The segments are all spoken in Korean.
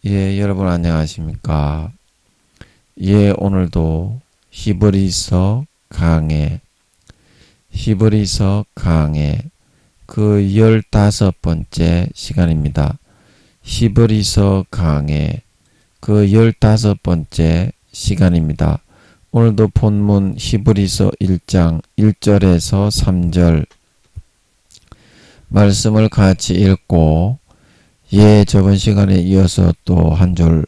여러분 안녕하십니까? 오늘도 히브리서 강의 그 15번째 시간입니다. 히브리서 강의 그 15번째 시간입니다. 오늘도 본문 히브리서 1장 1절에서 3절 말씀을 같이 읽고 저번 시간에 이어서 또 한 절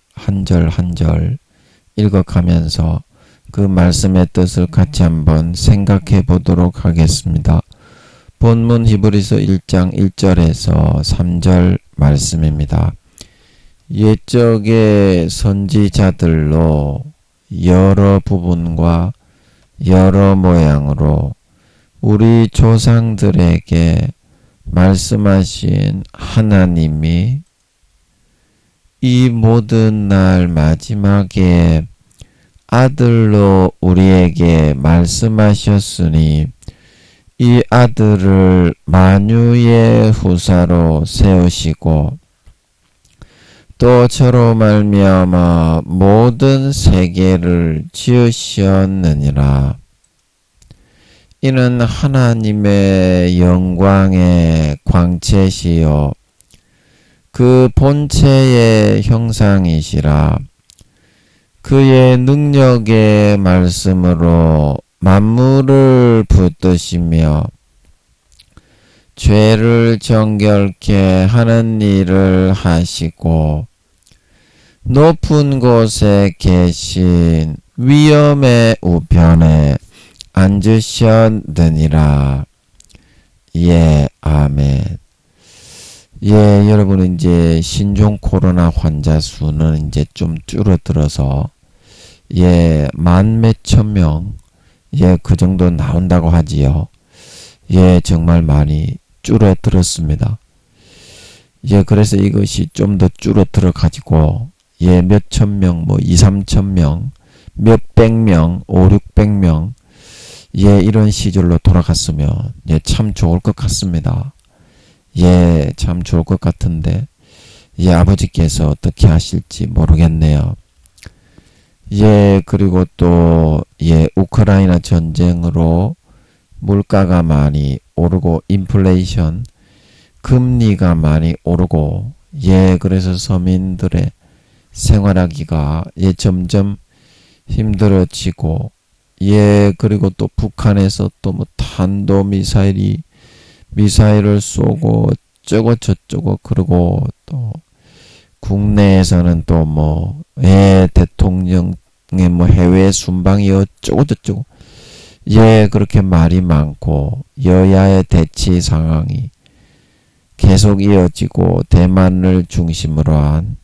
읽어가면서 그 말씀의 뜻을 같이 한번 생각해 보도록 하겠습니다. 본문 히브리서 1장 1절에서 3절 말씀입니다. 옛적의 선지자들로 여러 부분과 여러 모양으로 우리 조상들에게 말씀하신 하나님이 이 모든 날 마지막에 아들로 우리에게 말씀하셨으니 이 아들을 만유의 후사로 세우시고 또 저로 말미암아 모든 세계를 지으셨느니라. 이는 하나님의 영광의 광채시요 그 본체의 형상이시라. 그의 능력의 말씀으로 만물을 붙드시며 죄를 정결케 하는 일을 하시고 높은 곳에 계신 위엄의 우편에 앉으셨느니라. 아멘. 여러분 이제 신종 코로나 환자 수는 이제 좀 줄어들어서 만 몇천 명 그 정도 나온다고 하지요. 정말 많이 줄어들었습니다. 그래서 이것이 좀 더 줄어들어 가지고 몇천 명, 2, 3천 명, 몇백 명, 5, 600명 이런 시절로 돌아갔으면 참 좋을 것 같습니다. 참 좋을 것 같은데 아버지께서 어떻게 하실지 모르겠네요. 그리고 또 우크라이나 전쟁으로 물가가 많이 오르고 인플레이션 금리가 많이 오르고 그래서 서민들의 생활하기가 점점 힘들어지고 그리고 또 북한에서 또 탄도 미사일을 쏘고 어쩌고 저쩌고 그러고 또 국내에서는 또 대통령의 해외 순방이 어쩌고 저쩌고 그렇게 말이 많고 여야의 대치 상황이 계속 이어지고 대만을 중심으로 한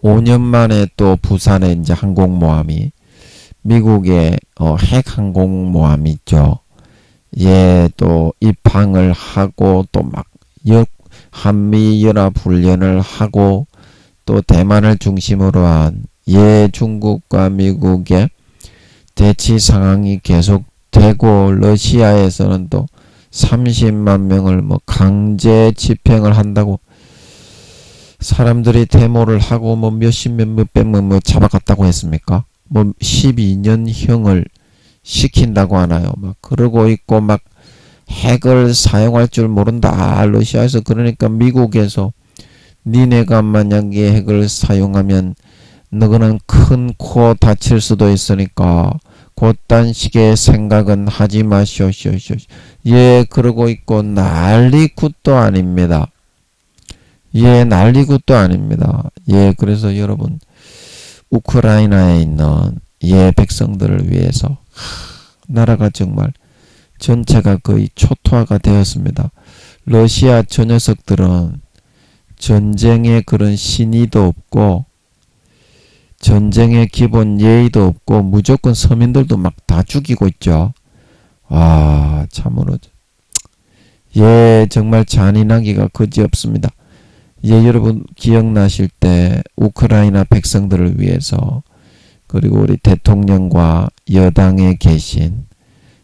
5년 만에 또 부산에 이제 항공모함이 미국의 핵 항공모함이 있죠. 또 입항을 하고 또 막 한미연합 훈련을 하고 또 대만을 중심으로 한 중국과 미국의 대치 상황이 계속되고 러시아에서는 또 30만 명을 강제 집행을 한다고 사람들이 데모를 하고 몇십 명 몇백 명 잡아갔다고 했습니까? 12년형을 시킨다고 하나요? 그러고 있고 핵을 사용할 줄 모른다. 러시아에서 그러니까 미국에서 니네가 만약에 핵을 사용하면 너는 큰 코 다칠 수도 있으니까 그딴 식의 생각은 하지 마시오. 그러고 있고 난리굿도 아닙니다. 난리굿도 아닙니다. 그래서 여러분 우크라이나에 있는 백성들을 위해서 나라가 정말 전체가 거의 초토화가 되었습니다. 러시아 저 녀석들은 전쟁의 그런 신의도 없고 전쟁의 기본 예의도 없고 무조건 서민들도 다 죽이고 있죠. 참으로 정말 잔인하기가 그지없습니다. 여러분 기억나실 때 우크라이나 백성들을 위해서 그리고 우리 대통령과 여당에 계신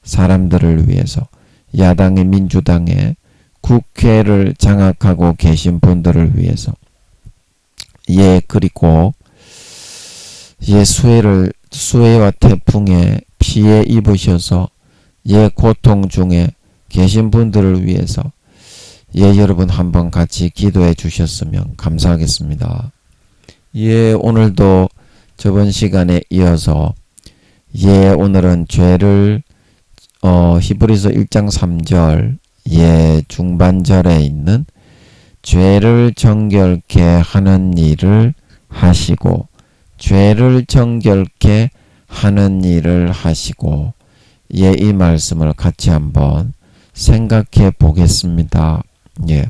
사람들을 위해서 야당의 민주당의 국회를 장악하고 계신 분들을 위해서 예, 그리고 예, 수해와 태풍에 피해 입으셔서 예, 고통 중에 계신 분들을 위해서 예, 여러분 한번 같이 기도해 주셨으면 감사하겠습니다. 예, 오늘도 저번 시간에 이어서 예, 오늘은 죄를 히브리서 1장 3절 예, 중반절에 있는 죄를 정결케 하는 일을 하시고 죄를 정결케 하는 일을 하시고 예, 이 말씀을 같이 한번 생각해 보겠습니다. 예.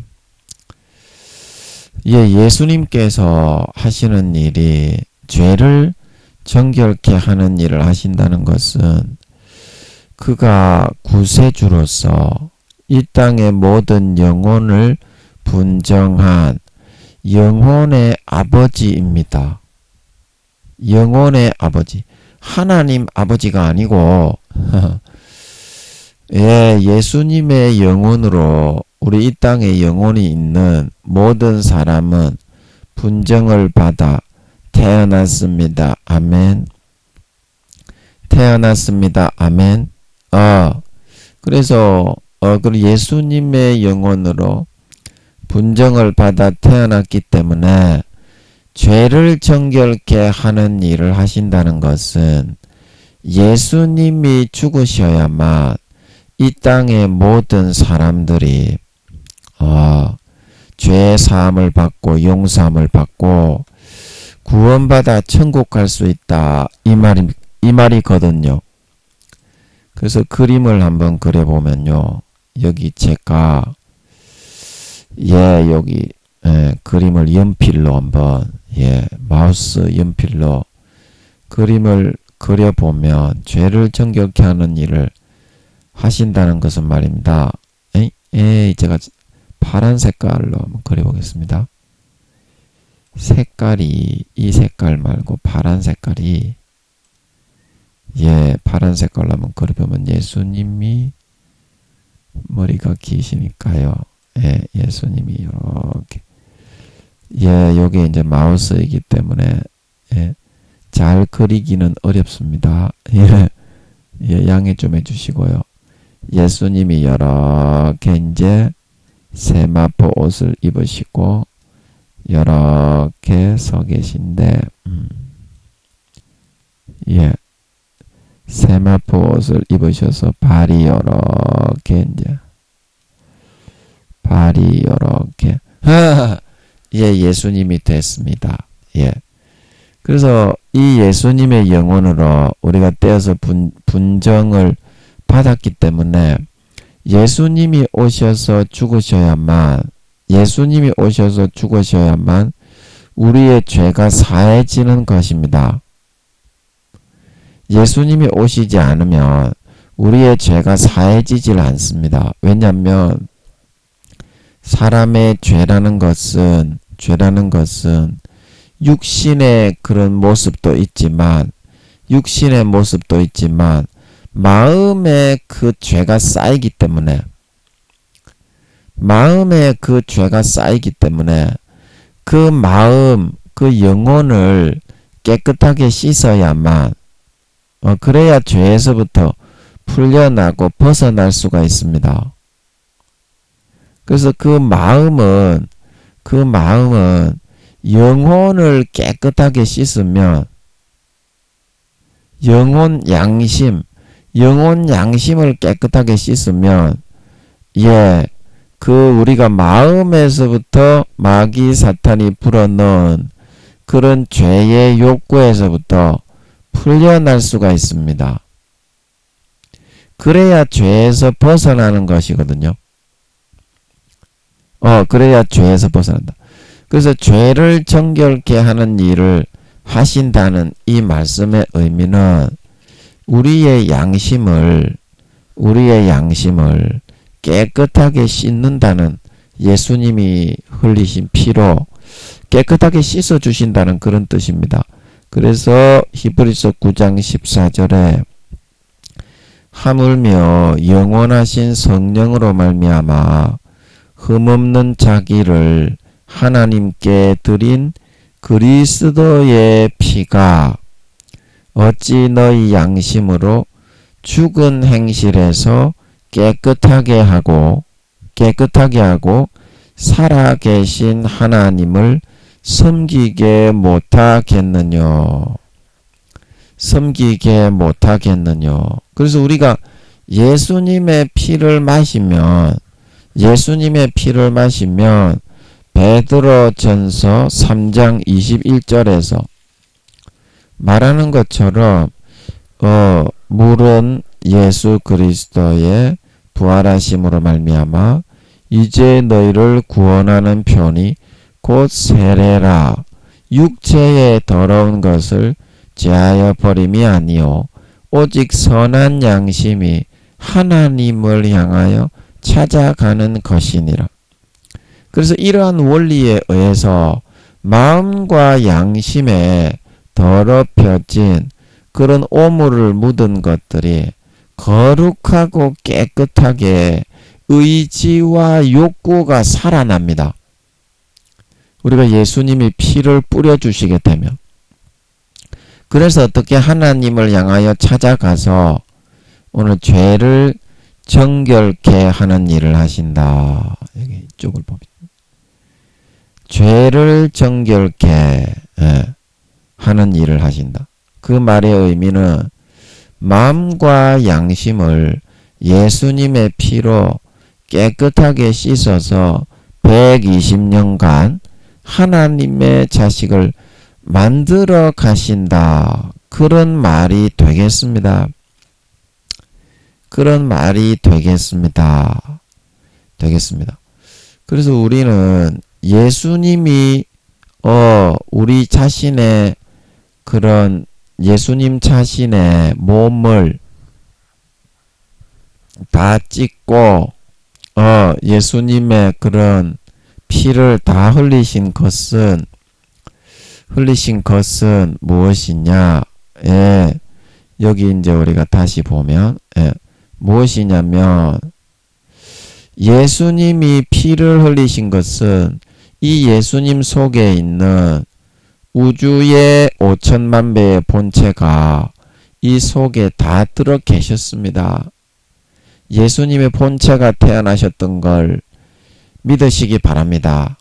예, 예수님께서 하시는 일이 죄를 정결케 하는 일을 하신다는 것은 그가 구세주로서 이 땅의 모든 영혼을 분정한 영혼의 아버지입니다. 영혼의 아버지. 하나님 아버지가 아니고 예, 예수님의 영혼으로 우리 이 땅에 영혼이 있는 모든 사람은 분정을 받아 태어났습니다. 아멘. 태어났습니다. 아멘. 그래서 그 예수님의 영혼으로 분정을 받아 태어났기 때문에 죄를 정결케 하는 일을 하신다는 것은 예수님이 죽으셔야만 이 땅의 모든 사람들이 죄 사함을 받고 용서함을 받고 구원받아 천국 갈 수 있다. 이 말이거든요. 그래서 그림을 한번 그려보면요. 여기 제가 여기 그림을 연필로 한번 마우스 연필로 그림을 그려보면 죄를 정결케 하는 일을 하신다는 것은 말입니다. 제가 파란 색깔로 한번 그려보겠습니다. 색깔이 이 색깔 말고 파란 색깔이 파란 색깔로 한번 그려보면 예수님이 머리가 기시니까요. 예수님이 이렇게 요게 이제 마우스이기 때문에 잘 그리기는 어렵습니다. 양해 좀 해주시고요. 예수님이 이렇게 이제 세마포 옷을 입으시고 이렇게 서 계신데 세마포 옷을 입으셔서 발이 이렇게 이제 예수님이 됐습니다. 그래서 이 예수님의 영혼으로 우리가 떼어서 분정을 받았기 때문에 예수님이 오셔서 죽으셔야만 우리의 죄가 사해지는 것입니다. 예수님이 오시지 않으면 우리의 죄가 사해지질 않습니다. 왜냐하면 사람의 죄라는 것은 육신의 그런 모습도 있지만 마음에 그 죄가 쌓이기 때문에 그 마음, 그 영혼을 깨끗하게 씻어야만 그래야 죄에서부터 풀려나고 벗어날 수가 있습니다. 그래서 그 마음은 영혼을 깨끗하게 씻으면 영혼 양심을 깨끗하게 씻으면 그 우리가 마음에서부터 마귀 사탄이 불어넣은 그런 죄의 욕구에서부터 풀려날 수가 있습니다. 그래야 죄에서 벗어나는 것이거든요. 그래야 죄에서 벗어난다. 그래서 죄를 정결케 하는 일을 하신다는 이 말씀의 의미는 우리의 양심을 깨끗하게 씻는다는 예수님이 흘리신 피로 깨끗하게 씻어주신다는 그런 뜻입니다. 그래서 히브리서 9장 14절에 하물며 영원하신 성령으로 말미암아 흠없는 자기를 하나님께 드린 그리스도의 피가 어찌 너희 양심으로 죽은 행실에서 깨끗하게 하고 살아계신 하나님을 섬기게 못하겠느냐. 그래서 우리가 예수님의 피를 마시면 베드로전서 3장 21절에서 말하는 것처럼 물은 예수 그리스도의 부활하심으로 말미암아 이제 너희를 구원하는 편이 곧 세례라. 육체의 더러운 것을 제하여 버림이 아니요 오직 선한 양심이 하나님을 향하여 찾아가는 것이니라. 그래서 이러한 원리에 의해서 마음과 양심에 더럽혀진 그런 오물을 묻은 것들이 거룩하고 깨끗하게 의지와 욕구가 살아납니다. 우리가 예수님이 피를 뿌려주시게 되면. 그래서 어떻게 하나님을 향하여 찾아가서 오늘 죄를 정결케 하는 일을 하신다. 여기 이쪽을 보겠습니다. 죄를 정결케 하는 일을 하신다. 그 말의 의미는 마음과 양심을 예수님의 피로 깨끗하게 씻어서 120년간 하나님의 자식을 만들어 가신다. 그런 말이 되겠습니다. 그래서 우리는 예수님이 우리 자신의 그런 예수님 자신의 몸을 다 찢고 예수님의 그런 피를 다 흘리신 것은 무엇이냐? 여기 이제 우리가 다시 보면 무엇이냐면 예수님이 피를 흘리신 것은 이 예수님 속에 있는 우주의 5천만 배의 본체가 이 속에 다 들어 계셨습니다. 예수님의 본체가 태어나셨던 걸 믿으시기 바랍니다.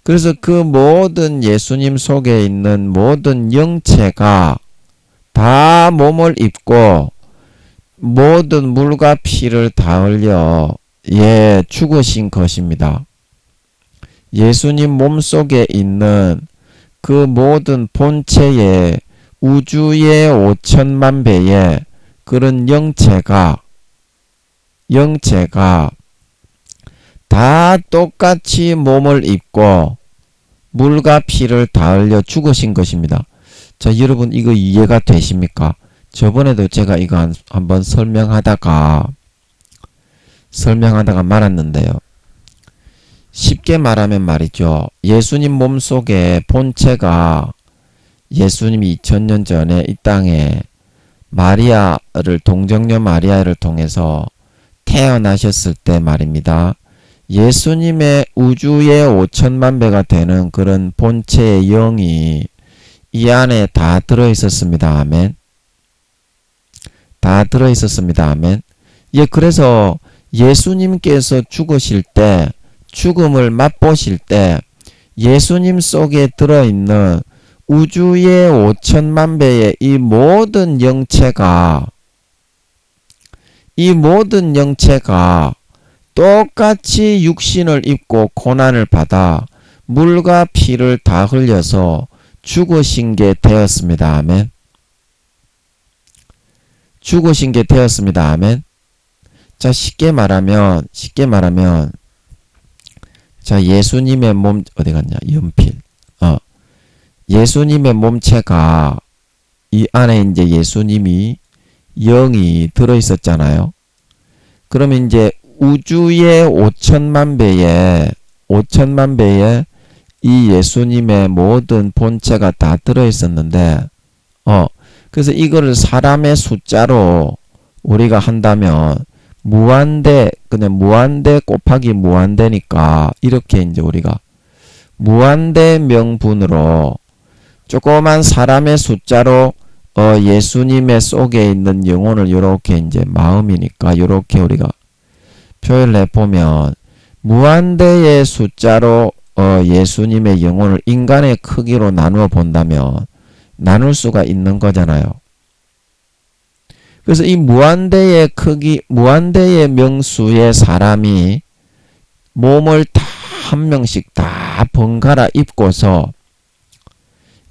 그래서 그 모든 예수님 속에 있는 모든 영체가 다 몸을 입고 모든 물과 피를 다 흘려 죽으신 것입니다. 예수님 몸속에 있는 그 모든 본체의 우주의 5천만 배의 그런 영체가 다 똑같이 몸을 입고 물과 피를 다 흘려 죽으신 것입니다. 자, 여러분 이거 이해가 되십니까? 저번에도 제가 이거 한번 설명하다가 말았는데요. 쉽게 말하면 말이죠. 예수님 몸속에 본체가 예수님이 2000년 전에 이 땅에 동정녀 마리아를 통해서 태어나셨을 때 말입니다. 예수님의 우주의 5천만 배가 되는 그런 본체의 영이 이 안에 다 들어있었습니다. 아멘. 그래서 예수님께서 죽으실 때, 죽음을 맛보실 때 예수님 속에 들어있는 우주의 5천만 배의 이 모든 영체가 똑같이 육신을 입고 고난을 받아 물과 피를 다 흘려서 죽으신 게 되었습니다. 아멘. 자, 쉽게 말하면 자, 예수님의 몸 어디 갔냐? 연필. 예수님의 몸체가 이 안에 이제 예수님이 영이 들어 있었잖아요. 그러면 이제 우주의 5천만 배의 이 예수님의 모든 본체가 다 들어 있었는데 그래서 이거를 사람의 숫자로 우리가 한다면 무한대 곱하기 무한대니까 이렇게 이제 우리가 무한대 명분으로 조그만 사람의 숫자로 예수님의 속에 있는 영혼을 요렇게 이제 마음이니까 요렇게 우리가 표현을 해보면 무한대의 숫자로 예수님의 영혼을 인간의 크기로 나누어 본다면 나눌 수가 있는 거잖아요. 그래서 이 무한대의 크기, 무한대의 명수의 사람이 몸을 다 한 명씩 다 번갈아 입고서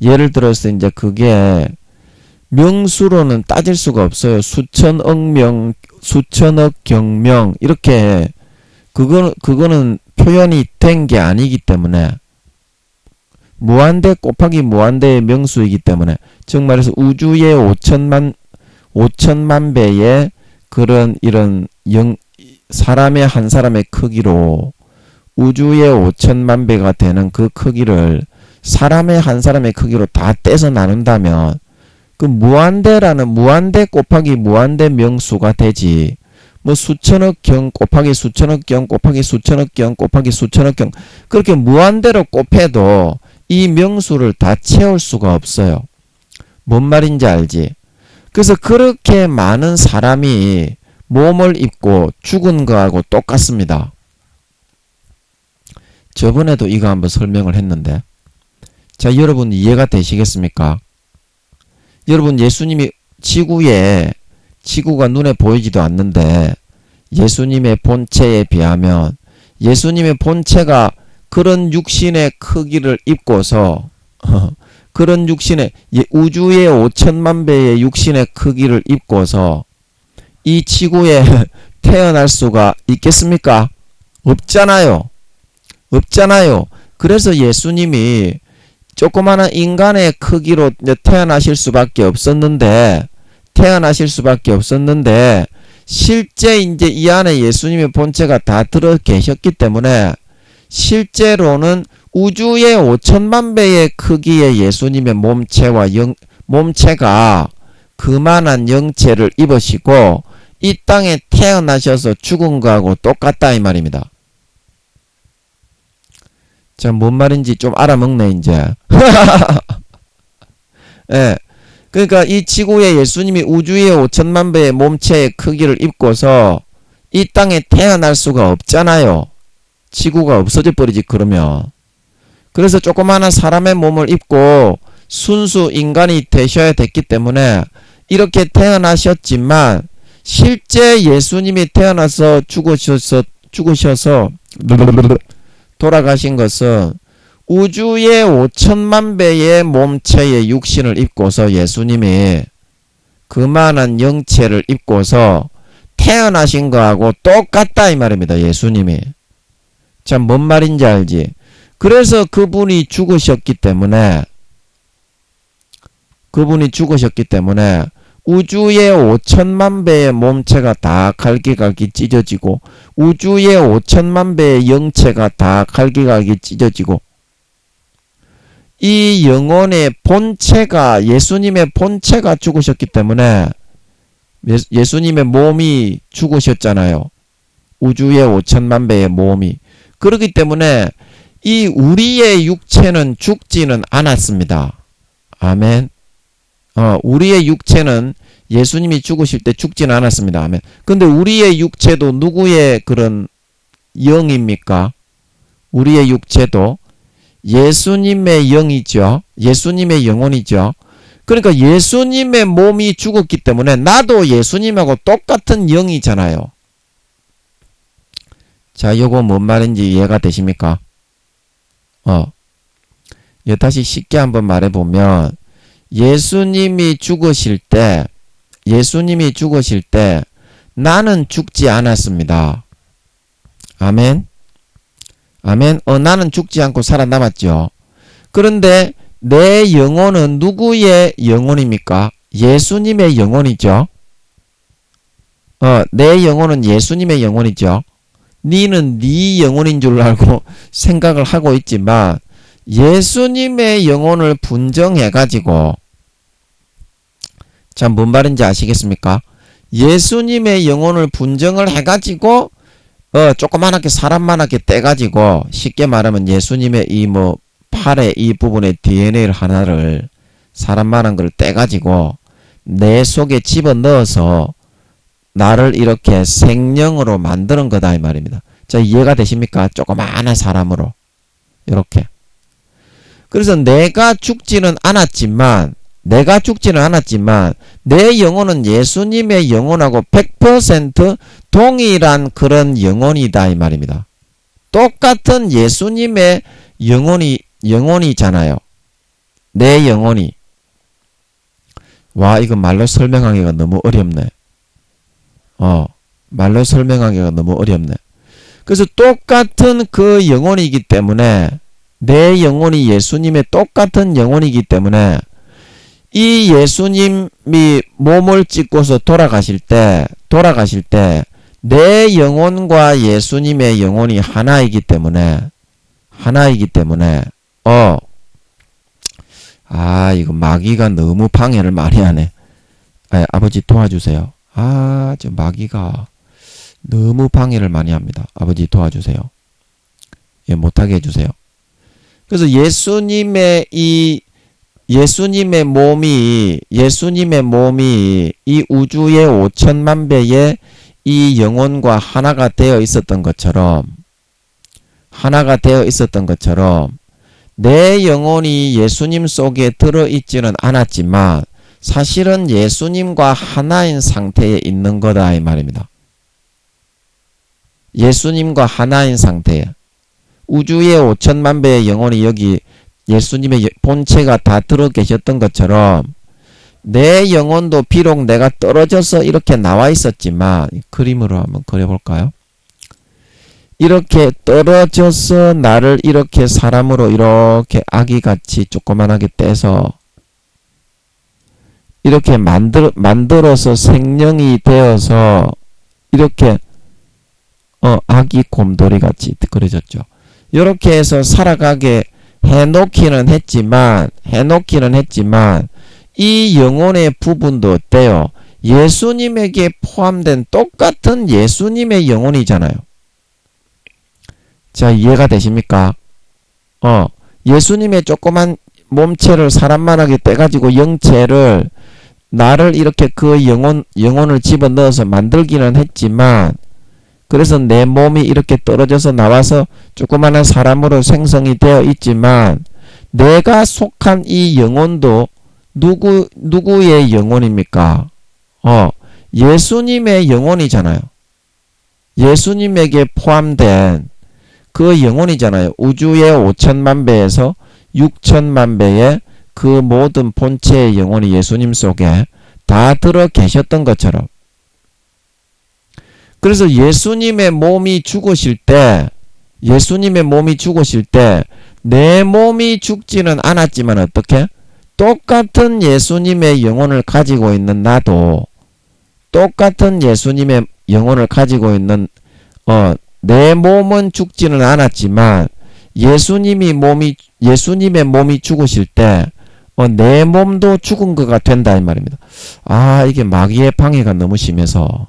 예를 들어서 이제 그게 명수로는 따질 수가 없어요. 수천억 명, 수천억 경명 이렇게 그거는 표현이 된 게 아니기 때문에 무한대 곱하기 무한대의 명수이기 때문에 즉 말해서 우주의 5천만 배의 그런 이런 사람의 한 사람의 크기로 우주의 5천만 배가 되는 그 크기를 사람의 한 사람의 크기로 다 떼서 나눈다면 그 무한대라는 무한대 곱하기 무한대 명수가 되지 뭐 수천억 경 곱하기 수천억 경 곱하기 수천억 경 곱하기 수천억 경 그렇게 무한대로 곱해도 이 명수를 다 채울 수가 없어요. 뭔 말인지 알지? 그래서 그렇게 많은 사람이 몸을 입고 죽은 거하고 똑같습니다. 저번에도 이거 한번 설명을 했는데 자 여러분 이해가 되시겠습니까? 여러분 예수님이 지구가 눈에 보이지도 않는데 예수님의 본체에 비하면 예수님의 본체가 그런 육신의 크기를 입고서 그런 육신의 우주의 5천만 배의 육신의 크기를 입고서 이 지구에 태어날 수가 있겠습니까? 없잖아요. 없잖아요. 그래서 예수님이 조그마한 인간의 크기로 태어나실 수밖에 없었는데 실제 이제 이 안에 예수님의 본체가 다 들어 계셨기 때문에 실제로는 우주의 5천만 배의 크기의 예수님의 몸체가 그만한 영체를 입으시고 이 땅에 태어나셔서 죽은 거하고 똑같다 이 말입니다. 자, 뭔 말인지 좀 알아먹네 이제. 예. 그러니까 이 지구에 예수님이 우주의 5천만 배의 몸체의 크기를 입고서 이 땅에 태어날 수가 없잖아요. 지구가 없어져 버리지 그러면. 그래서 조그마한 사람의 몸을 입고 순수 인간이 되셔야 됐기 때문에 이렇게 태어나셨지만 실제 예수님이 태어나서 죽으셔서 돌아가신 것은 우주의 5천만 배의 몸체의 육신을 입고서 예수님이 그만한 영체를 입고서 태어나신 거하고 똑같다 이 말입니다. 예수님이. 참 뭔 말인지 알지? 그래서 그분이 죽으셨기 때문에 우주의 5천만 배의 몸체가 다 갈기갈기 찢어지고 우주의 5천만 배의 영체가 다 갈기갈기 찢어지고 이 영혼의 본체가 예수님의 본체가 죽으셨기 때문에 예수님의 몸이 죽으셨잖아요. 우주의 5천만 배의 몸이. 그렇기 때문에 이 우리의 육체는 죽지는 않았습니다. 아멘. 우리의 육체는 예수님이 죽으실 때 죽지는 않았습니다. 아멘. 근데 우리의 육체도 누구의 그런 영입니까? 우리의 육체도 예수님의 영이죠. 예수님의 영혼이죠. 그러니까 예수님의 몸이 죽었기 때문에 나도 예수님하고 똑같은 영이잖아요. 자, 요거 뭔 말인지 이해가 되십니까? 다시 쉽게 한번 말해보면 예수님이 죽으실 때 나는 죽지 않았습니다. 아멘. 아멘. 나는 죽지 않고 살아남았죠. 그런데 내 영혼은 누구의 영혼입니까? 예수님의 영혼이죠. 내 영혼은 예수님의 영혼이죠. 니는 네 영혼인 줄 알고 생각을 하고 있지만 예수님의 영혼을 분정해가지고 뭔 말인지 아시겠습니까? 예수님의 영혼을 분정을 해가지고 조그만하게 사람만하게 떼가지고 쉽게 말하면 예수님의 이 뭐 팔의 이 부분에 DNA를 하나를 사람만한 걸 떼가지고 내 속에 집어넣어서 나를 이렇게 생명으로 만드는 거다 이 말입니다. 자, 이해가 되십니까? 조그마한 사람으로 이렇게. 그래서 내가 죽지는 않았지만 내 영혼은 예수님의 영혼하고 100% 동일한 그런 영혼이다 이 말입니다. 똑같은 예수님의 영혼이잖아요. 내 영혼이. 와, 이거 말로 설명하기가 너무 어렵네. 말로 설명하기가 너무 어렵네. 그래서 똑같은 그 영혼이기 때문에 내 영혼이 예수님의 똑같은 영혼이기 때문에 이 예수님이 몸을 찢고서 돌아가실 때 내 영혼과 예수님의 영혼이 하나이기 때문에 이거 마귀가 너무 방해를 많이 하네. 아버지 도와주세요. 저 마귀가 너무 방해를 많이 합니다. 아버지 도와주세요. 예, 못하게 해주세요. 그래서 예수님의 몸이 이 우주의 5천만 배의 이 영혼과 하나가 되어 있었던 것처럼 내 영혼이 예수님 속에 들어있지는 않았지만 사실은 예수님과 하나인 상태에 있는 거다 이 말입니다. 예수님과 하나인 상태에 우주의 5천만 배의 영혼이 여기 예수님의 본체가 다 들어 계셨던 것처럼 내 영혼도 비록 내가 떨어져서 이렇게 나와 있었지만 그림으로 한번 그려볼까요? 이렇게 떨어져서 나를 이렇게 사람으로 이렇게 아기같이 조그만하게 떼서 이렇게 만들어서 생명이 되어서 이렇게 아기 곰돌이 같이 그려졌죠. 이렇게 해서 살아가게 해놓기는 했지만 이 영혼의 부분도 어때요? 예수님에게 포함된 똑같은 예수님의 영혼이잖아요. 자, 이해가 되십니까? 예수님의 조그만 몸체를 사람만하게 떼가지고 영체를 나를 이렇게 그 영혼을 집어넣어서 만들기는 했지만 그래서 내 몸이 이렇게 떨어져서 나와서 조그마한 사람으로 생성이 되어 있지만 내가 속한 이 영혼도 누구의 영혼입니까? 예수님의 영혼이잖아요. 예수님에게 포함된 그 영혼이잖아요. 우주의 5천만 배에서 6천만 배의 그 모든 본체의 영혼이 예수님 속에 다 들어 계셨던 것처럼. 그래서 예수님의 몸이 죽으실 때 내 몸이 죽지는 않았지만 어떻게? 똑같은 예수님의 영혼을 가지고 있는 나도 똑같은 예수님의 영혼을 가지고 있는 내 몸은 죽지는 않았지만 예수님의 몸이 죽으실 때 내 몸도 죽은 거가 된다 이 말입니다. 이게 마귀의 방해가 너무 심해서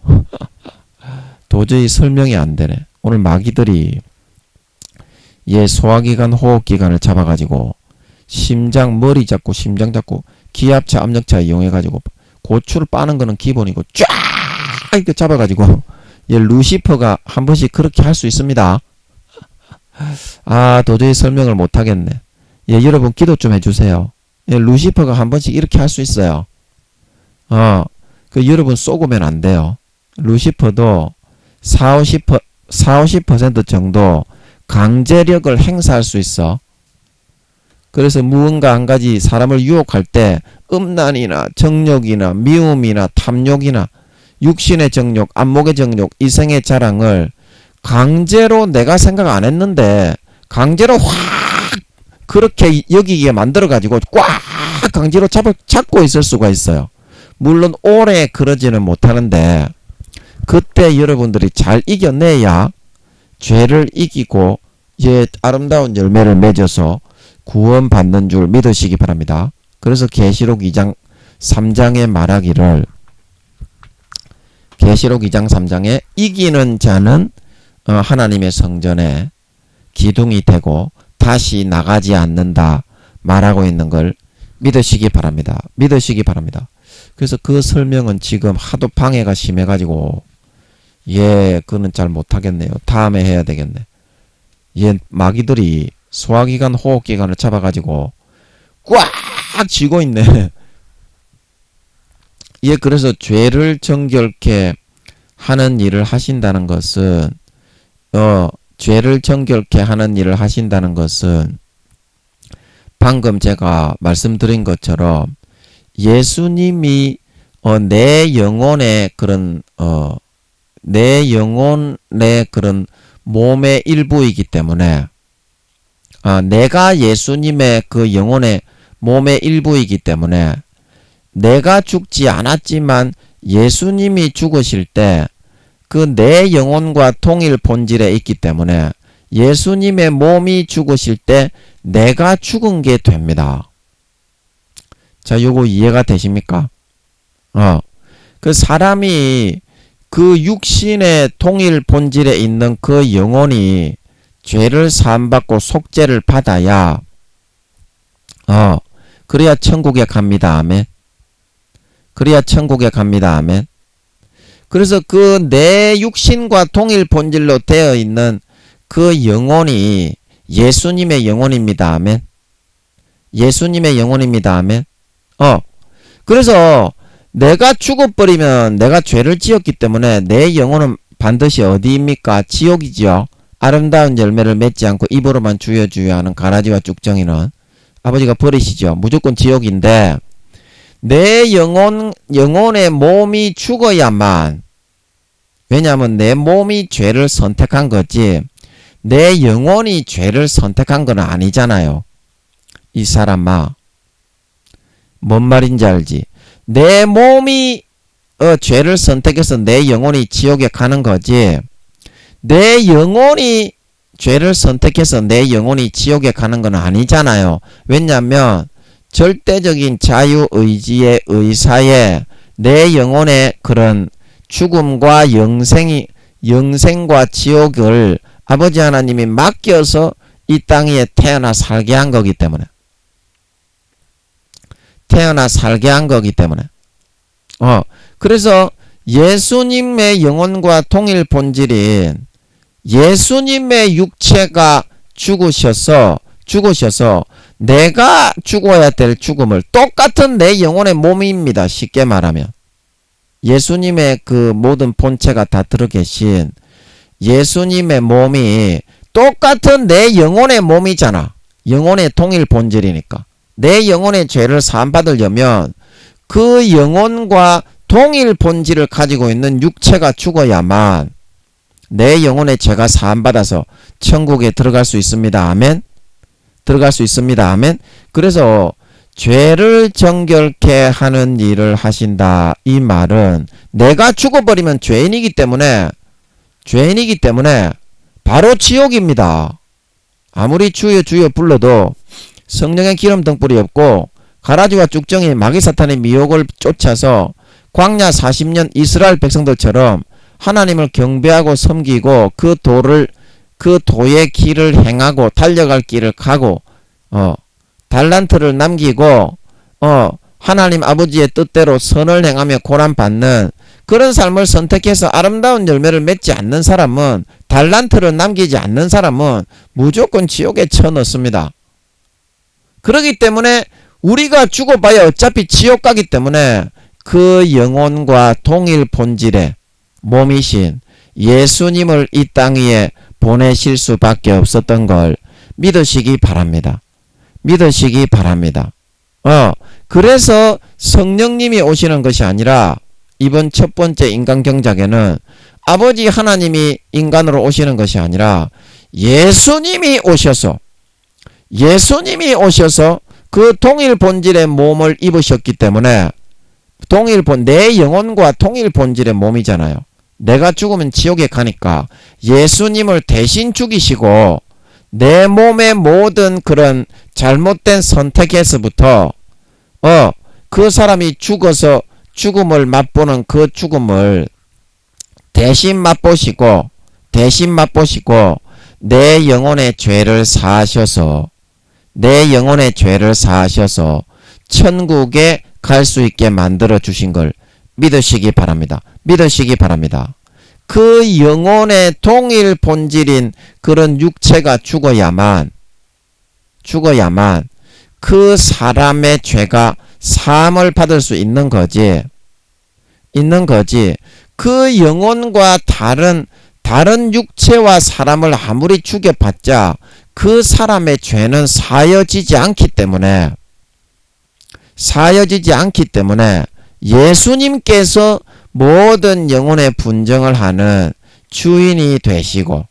도저히 설명이 안 되네. 오늘 마귀들이 소화기관, 호흡기관을 잡아가지고 심장, 머리 잡고 심장 잡고 기압차, 압력차 이용해가지고 고추를 빠는 거는 기본이고 쫙 이렇게 잡아가지고 루시퍼가 한 번씩 그렇게 할 수 있습니다. 도저히 설명을 못하겠네. 여러분 기도 좀 해주세요. 루시퍼가 한 번씩 이렇게 할 수 있어요. 여러분 쏘고면 안 돼요. 루시퍼도 40-50% 정도 강제력을 행사할 수 있어. 그래서 무언가 한 가지 사람을 유혹할 때 음란이나 정욕이나 미움이나 탐욕이나 육신의 정욕, 안목의 정욕, 이성의 자랑을 강제로 내가 생각 안 했는데 강제로 확 그렇게 여기게 만들어가지고 꽉 강제로 잡고 있을 수가 있어요. 물론 오래 그러지는 못하는데 그때 여러분들이 잘 이겨내야 죄를 이기고 아름다운 열매를 맺어서 구원받는 줄 믿으시기 바랍니다. 그래서 계시록 2장 3장에 말하기를 계시록 2장 3장에 이기는 자는 하나님의 성전에 기둥이 되고 다시 나가지 않는다 말하고 있는 걸 믿으시기 바랍니다. 믿으시기 바랍니다. 그래서 그 설명은 지금 하도 방해가 심해가지고 그는 잘 못하겠네요. 다음에 해야 되겠네. 마귀들이 소화기관, 호흡기관을 잡아가지고 꽉 쥐고 있네. 그래서 죄를 정결케 하는 일을 하신다는 것은 죄를 정결케 하는 일을 하신다는 것은 방금 제가 말씀드린 것처럼 예수님이 내 영혼의 그런 몸의 일부이기 때문에 내가 예수님의 그 영혼의 몸의 일부이기 때문에 내가 죽지 않았지만 예수님이 죽으실 때 그 내 영혼과 동일 본질에 있기 때문에 예수님의 몸이 죽으실 때 내가 죽은 게 됩니다. 자, 요거 이해가 되십니까? 그 사람이 그 육신의 동일 본질에 있는 그 영혼이 죄를 사함받고 속죄를 받아야 그래야 천국에 갑니다. 아멘. 그래야 천국에 갑니다. 아멘. 그래서 그 내 육신과 동일 본질로 되어 있는 그 영혼이 예수님의 영혼입니다. 아멘. 예수님의 영혼입니다. 아멘. 그래서 내가 죽어버리면 내가 죄를 지었기 때문에 내 영혼은 반드시 어디입니까? 지옥이지요. 아름다운 열매를 맺지 않고 입으로만 주여주여 하는 가라지와 쭉정이는 아버지가 버리시죠. 무조건 지옥인데 내 영혼의 몸이 죽어야만, 왜냐하면 내 몸이 죄를 선택한 거지 내 영혼이 죄를 선택한 건 아니잖아요. 이 사람아, 뭔 말인지 알지? 내 몸이 죄를 선택해서 내 영혼이 지옥에 가는 거지 내 영혼이 죄를 선택해서 내 영혼이 지옥에 가는 건 아니잖아요. 왜냐하면 절대적인 자유의지의 의사에 내 영혼의 그런 죽음과 영생과 지옥을 아버지 하나님이 맡겨서 이 땅 위에 태어나 살게 한 거기 때문에 그래서 예수님의 영혼과 동일 본질인 예수님의 육체가 죽으셔서 내가 죽어야 될 죽음을, 똑같은 내 영혼의 몸입니다. 쉽게 말하면 예수님의 그 모든 본체가 다 들어계신 예수님의 몸이 똑같은 내 영혼의 몸이잖아. 영혼의 동일 본질이니까 내 영혼의 죄를 사함받으려면 그 영혼과 동일 본질을 가지고 있는 육체가 죽어야만 내 영혼의 죄가 사함받아서 천국에 들어갈 수 있습니다. 아멘. 들어갈 수 있습니다. 아멘. 그래서 죄를 정결케 하는 일을 하신다. 이 말은 내가 죽어버리면 죄인이기 때문에 바로 지옥입니다. 아무리 주여 주여 불러도 성령의 기름 등불이 없고 가라지와 쭉정이 마귀 사탄의 미혹을 쫓아서 광야 40년 이스라엘 백성들처럼 하나님을 경배하고 섬기고 그 도의 길을 행하고 달려갈 길을 가고 달란트를 남기고 하나님 아버지의 뜻대로 선을 행하며 고난받는 그런 삶을 선택해서 아름다운 열매를 맺지 않는 사람은, 달란트를 남기지 않는 사람은 무조건 지옥에 쳐넣습니다. 그렇기 때문에 우리가 죽어봐야 어차피 지옥 가기 때문에 그 영혼과 동일 본질의 몸이신 예수님을 이 땅 위에 보내실 수밖에 없었던 걸 믿으시기 바랍니다. 믿으시기 바랍니다. 그래서 성령님이 오시는 것이 아니라 이번 첫 번째 인간경작에는 아버지 하나님이 인간으로 오시는 것이 아니라 예수님이 오셔서 그 동일 본질의 몸을 입으셨기 때문에 내 영혼과 동일 본질의 몸이잖아요. 내가 죽으면 지옥에 가니까 예수님을 대신 죽이시고 내 몸의 모든 그런 잘못된 선택에서부터 그 사람이 죽어서 죽음을 맛보는 그 죽음을 대신 맛보시고 대신 맛보시고 내 영혼의 죄를 사하셔서 천국에 갈 수 있게 만들어 주신 걸 믿으시기 바랍니다. 그 영혼의 동일 본질인 그런 육체가 죽어야만 그 사람의 죄가 사함을 받을 수 있는 거지. 그 영혼과 다른 육체와 사람을 아무리 죽여봤자 그 사람의 죄는 사여지지 않기 때문에 예수님께서 모든 영혼의 분정을 하는 주인이 되시고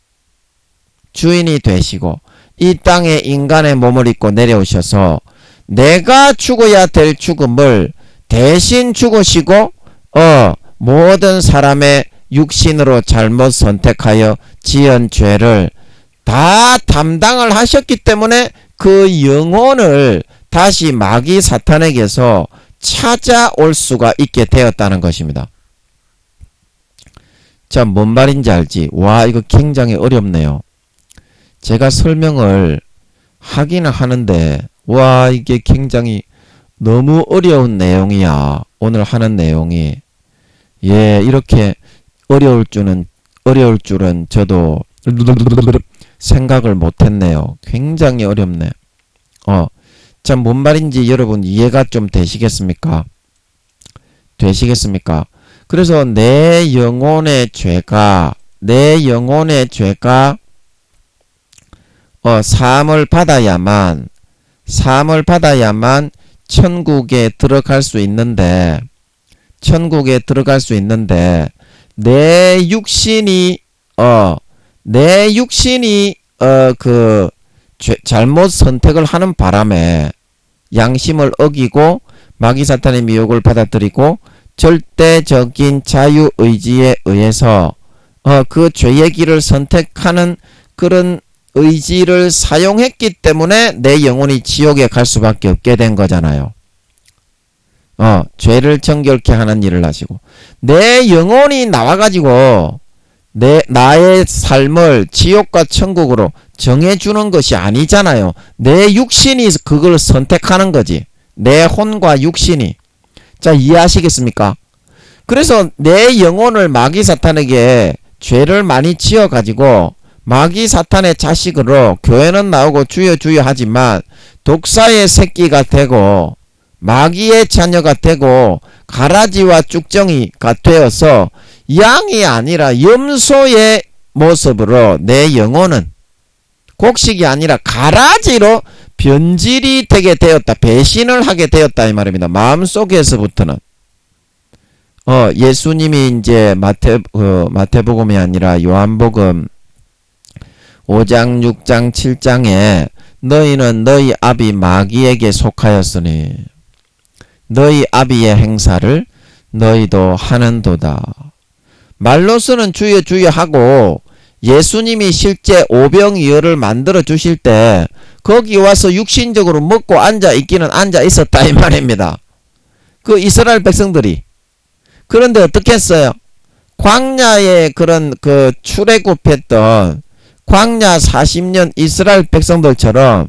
이 땅에 인간의 몸을 입고 내려오셔서 내가 죽어야 될 죽음을 대신 죽으시고 모든 사람의 육신으로 잘못 선택하여 지은 죄를 다 담당을 하셨기 때문에 그 영혼을 다시 마귀 사탄에게서 찾아올 수가 있게 되었다는 것입니다. 자, 뭔 말인지 알지? 와, 이거 굉장히 어렵네요. 제가 설명을 하기는 하는데 와, 이게 굉장히 너무 어려운 내용이야. 오늘 하는 내용이. 예, 이렇게 어려울 줄은 저도 생각을 못했네요. 굉장히 어렵네. 자, 뭔 말인지 여러분 이해가 좀 되시겠습니까? 그래서 내 영혼의 죄가 사함을 받아야만 천국에 들어갈 수 있는데 내 육신이 잘못 선택을 하는 바람에 양심을 어기고 마귀 사탄의 미혹을 받아들이고 절대적인 자유의지에 의해서 그 죄의 길을 선택하는 그런 의지를 사용했기 때문에 내 영혼이 지옥에 갈 수밖에 없게 된 거잖아요. 죄를 정결케 하는 일을 하시고 내 영혼이 나와가지고 나의 삶을 지옥과 천국으로 정해주는 것이 아니잖아요. 내 육신이 그걸 선택하는 거지. 내 혼과 육신이. 자, 이해하시겠습니까? 그래서 내 영혼을 마귀 사탄에게 죄를 많이 지어가지고 마귀 사탄의 자식으로 교회는 나오고 주여 주여 하지만 독사의 새끼가 되고 마귀의 자녀가 되고 가라지와 쭉정이가 되어서 양이 아니라 염소의 모습으로 내 영혼은 곡식이 아니라 가라지로 변질이 되게 되었다. 배신을 하게 되었다 이 말입니다. 마음속에서부터는 예수님이 이제 마태복음이 아니라 요한복음 5장 6장 7장에 너희는 너희 아비 마귀에게 속하였으니 너희 아비의 행사를 너희도 하는도다. 말로서는 주여 주여 하고 예수님이 실제 오병이어를 만들어 주실 때 거기 와서 육신적으로 먹고 앉아 있기는 앉아 있었다 이 말입니다. 그 이스라엘 백성들이. 그런데 어떻게 했어요? 광야에 그런 그 출애굽했던 광야 40년 이스라엘 백성들처럼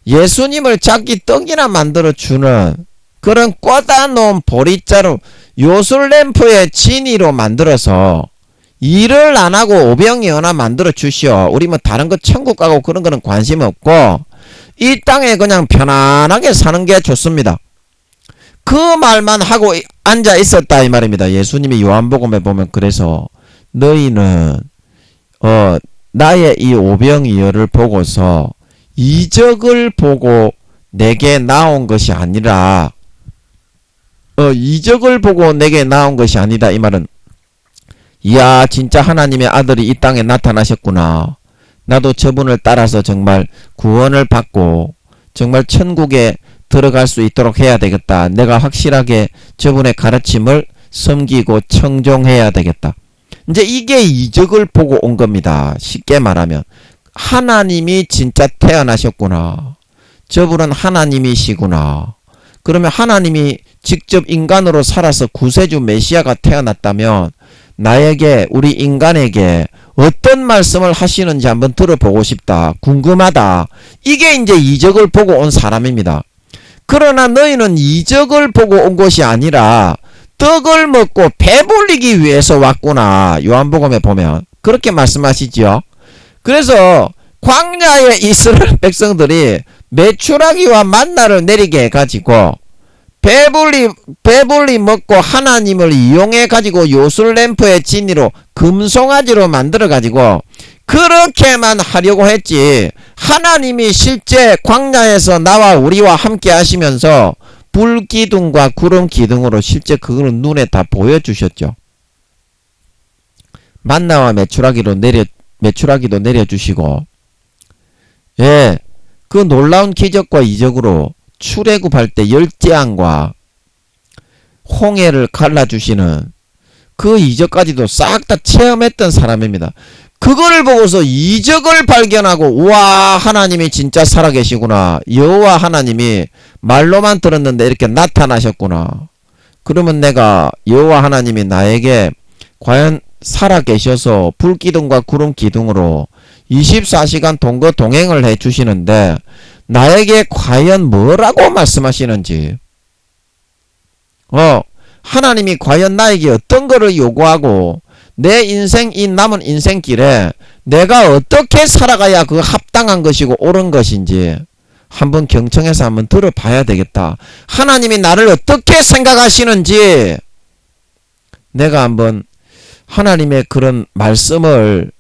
예수님을 자기 떡이나 만들어 주는 그런 꽂아 놓은 보리자루 요술램프의 진이로 만들어서 일을 안 하고 오병이어나 만들어 주시오. 우리 뭐 다른 거 천국 가고 그런 거는 관심 없고 이 땅에 그냥 편안하게 사는 게 좋습니다. 그 말만 하고 앉아 있었다 이 말입니다. 예수님이 요한복음에 보면 그래서 너희는 나의 이 오병이어를 보고서 이적을 보고 내게 나온 것이 아니라 이적을 보고 내게 나온 것이 아니다 이 말은 이야 진짜 하나님의 아들이 이 땅에 나타나셨구나. 나도 저분을 따라서 정말 구원을 받고 정말 천국에 들어갈 수 있도록 해야 되겠다. 내가 확실하게 저분의 가르침을 섬기고 청종해야 되겠다. 이제 이게 이적을 보고 온 겁니다. 쉽게 말하면 하나님이 진짜 태어나셨구나. 저분은 하나님이시구나. 그러면 하나님이 직접 인간으로 살아서 구세주 메시아가 태어났다면 나에게, 우리 인간에게 어떤 말씀을 하시는지 한번 들어보고 싶다. 궁금하다. 이게 이제 이적을 보고 온 사람입니다. 그러나 너희는 이적을 보고 온 것이 아니라 떡을 먹고 배불리기 위해서 왔구나. 요한복음에 보면 그렇게 말씀하시지요. 그래서 광야의 이스라엘 백성들이 메추라기와 만나를 내리게 해가지고 배불리 먹고 하나님을 이용해가지고 요술램프의 진이로 금송아지로 만들어가지고 그렇게만 하려고 했지, 하나님이 실제 광야에서 나와 우리와 함께 하시면서 불기둥과 구름기둥으로 실제 그걸 눈에 다 보여주셨죠. 만나와 메추라기도 내려주시고, 예, 그 놀라운 기적과 이적으로 출애굽할 때 열재앙과 홍해를 갈라주시는 그 이적까지도 싹 다 체험했던 사람입니다. 그거를 보고서 이적을 발견하고, 우와, 하나님이 진짜 살아계시구나. 여호와 하나님이 말로만 들었는데 이렇게 나타나셨구나. 그러면 내가 여호와 하나님이 나에게 과연 살아계셔서 불기둥과 구름기둥으로 24시간 동거 동행을 해주시는데 나에게 과연 뭐라고 말씀하시는지, 하나님이 과연 나에게 어떤 거를 요구하고 내 인생, 이 남은 인생길에 내가 어떻게 살아가야 그 합당한 것이고 옳은 것인지 한번 경청해서 한번 들어봐야 되겠다. 하나님이 나를 어떻게 생각하시는지 내가 한번 하나님의 그런 말씀을,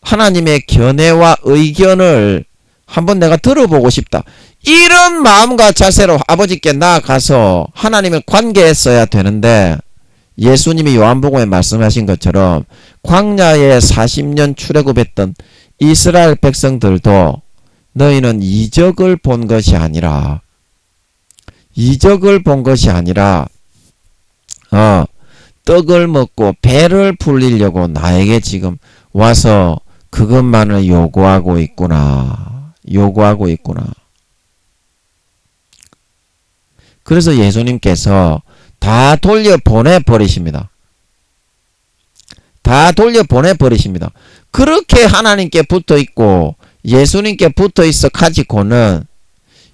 하나님의 견해와 의견을 한번 내가 들어보고 싶다. 이런 마음과 자세로 아버지께 나아가서 하나님을 관계했어야 되는데, 예수님이 요한복음에 말씀하신 것처럼 광야에 40년 출애굽했던 이스라엘 백성들도 너희는 이적을 본 것이 아니라 떡을 먹고 배를 불리려고 나에게 지금 와서 그것만을 요구하고 있구나. 그래서 예수님께서 다 돌려보내버리십니다. 그렇게 하나님께 붙어있고 예수님께 붙어있어 가지고는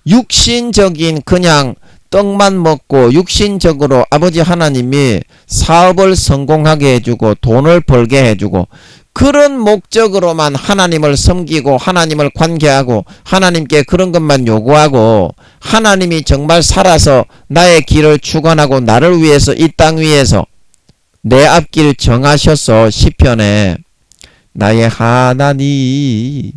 육신적인 그냥 떡만 먹고 육신적으로 아버지 하나님이 사업을 성공하게 해주고 돈을 벌게 해주고 그런 목적으로만 하나님을 섬기고 하나님을 관계하고 하나님께 그런 것만 요구하고, 하나님이 정말 살아서 나의 길을 주관하고 나를 위해서 이 땅 위에서 내 앞길 정하셔서 시편에 나의 하나님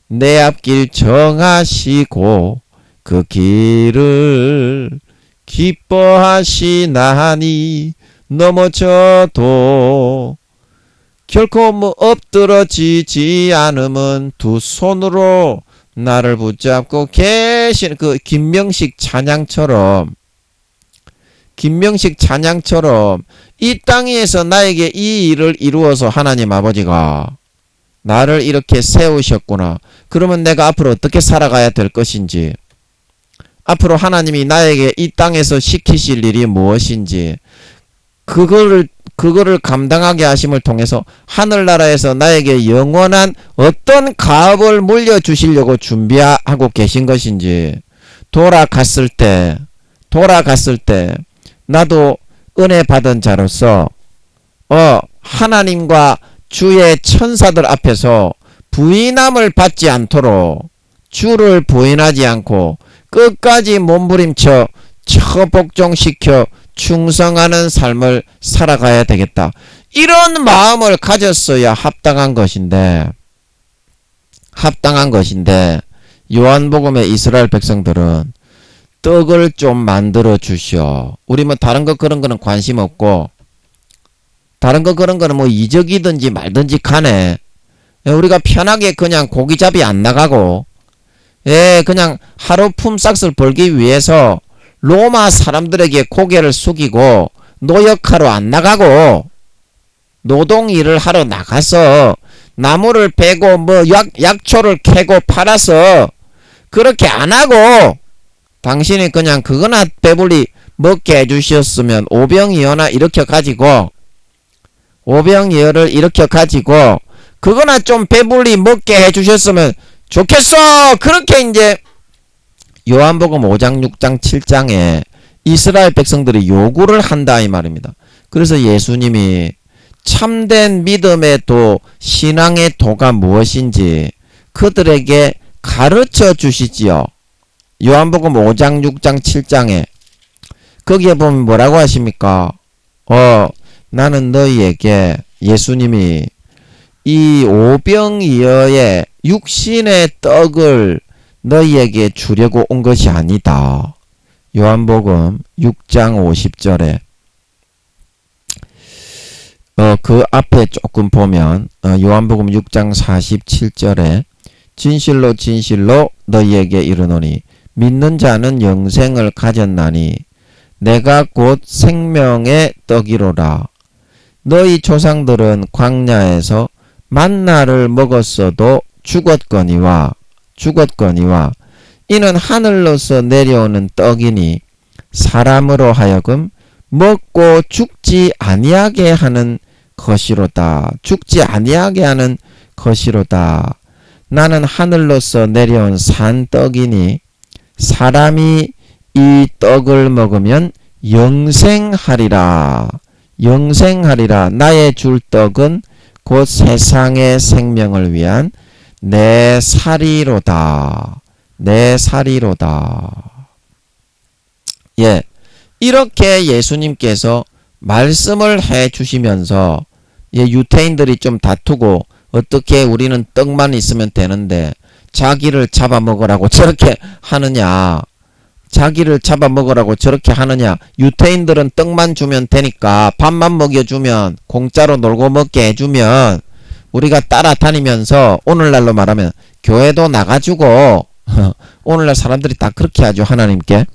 내 앞길 정하시고 그 길을 기뻐하시나니 넘어져도 결코 엎드러지지 않음은 두 손으로 나를 붙잡고 계신 그 김명식 찬양처럼 이 땅에서 나에게 이 일을 이루어서 하나님 아버지가 나를 이렇게 세우셨구나. 그러면 내가 앞으로 어떻게 살아가야 될 것인지, 앞으로 하나님이 나에게 이 땅에서 시키실 일이 무엇인지, 그거를 감당하게 하심을 통해서 하늘나라에서 나에게 영원한 어떤 가업을 물려주시려고 준비하고 계신 것인지, 돌아갔을 때 나도 은혜 받은 자로서 하나님과 주의 천사들 앞에서 부인함을 받지 않도록 주를 부인하지 않고 끝까지 몸부림쳐 처복종시켜 충성하는 삶을 살아가야 되겠다. 이런 마음을 가졌어야 합당한 것인데 요한복음의 이스라엘 백성들은 떡을 좀 만들어 주시오. 우리 다른 거 그런 거는 관심 없고, 다른 거 그런 거는 이적이든지 말든지 간에 우리가 편하게 그냥 고기잡이 안 나가고, 그냥 하루 품삯을 벌기 위해서 로마 사람들에게 고개를 숙이고 노역하러 안 나가고 노동 일을 하러 나가서 나무를 베고 약초를 캐고 팔아서 그렇게 안 하고, 당신이 그냥 그거나 배불리 먹게 해주셨으면 오병이어나 이렇게 가지고 오병이어를 일으켜 가지고 그거나 좀 배불리 먹게 해주셨으면 좋겠어. 그렇게 이제 요한복음 5장 6장 7장에 이스라엘 백성들이 요구를 한다 이 말입니다. 그래서 예수님이 참된 믿음의 도, 신앙의 도가 무엇인지 그들에게 가르쳐 주시지요. 요한복음 5장 6장 7장에 거기에 보면 뭐라고 하십니까? 나는 너희에게, 예수님이 이 오병이어의 육신의 떡을 너희에게 주려고 온 것이 아니다. 요한복음 6장 50절에 그 앞에 조금 보면 요한복음 6장 47절에 진실로 진실로 너희에게 이르노니 믿는 자는 영생을 가졌나니 내가 곧 생명의 떡이로라. 너희 조상들은 광야에서 만나를 먹었어도 죽었거니와 이는 하늘로서 내려오는 떡이니 사람으로 하여금 먹고 죽지 아니하게 하는 것이로다. 죽지 아니하게 하는 것이로다. 나는 하늘로서 내려온 산 떡이니 사람이 이 떡을 먹으면 영생하리라. 나의 줄 떡은 곧 세상의 생명을 위한 내 살이로다. 예, 이렇게 예수님께서 말씀을 해 주시면서 유태인들이 좀 다투고 어떻게 우리는 떡만 있으면 되는데 자기를 잡아먹으라고 저렇게 하느냐. 유태인들은 떡만 주면 되니까 밥만 먹여주면 공짜로 놀고 먹게 해주면 우리가 따라다니면서 오늘날로 말하면 교회도 나가주고 오늘날 사람들이 다 그렇게 하죠. 하나님께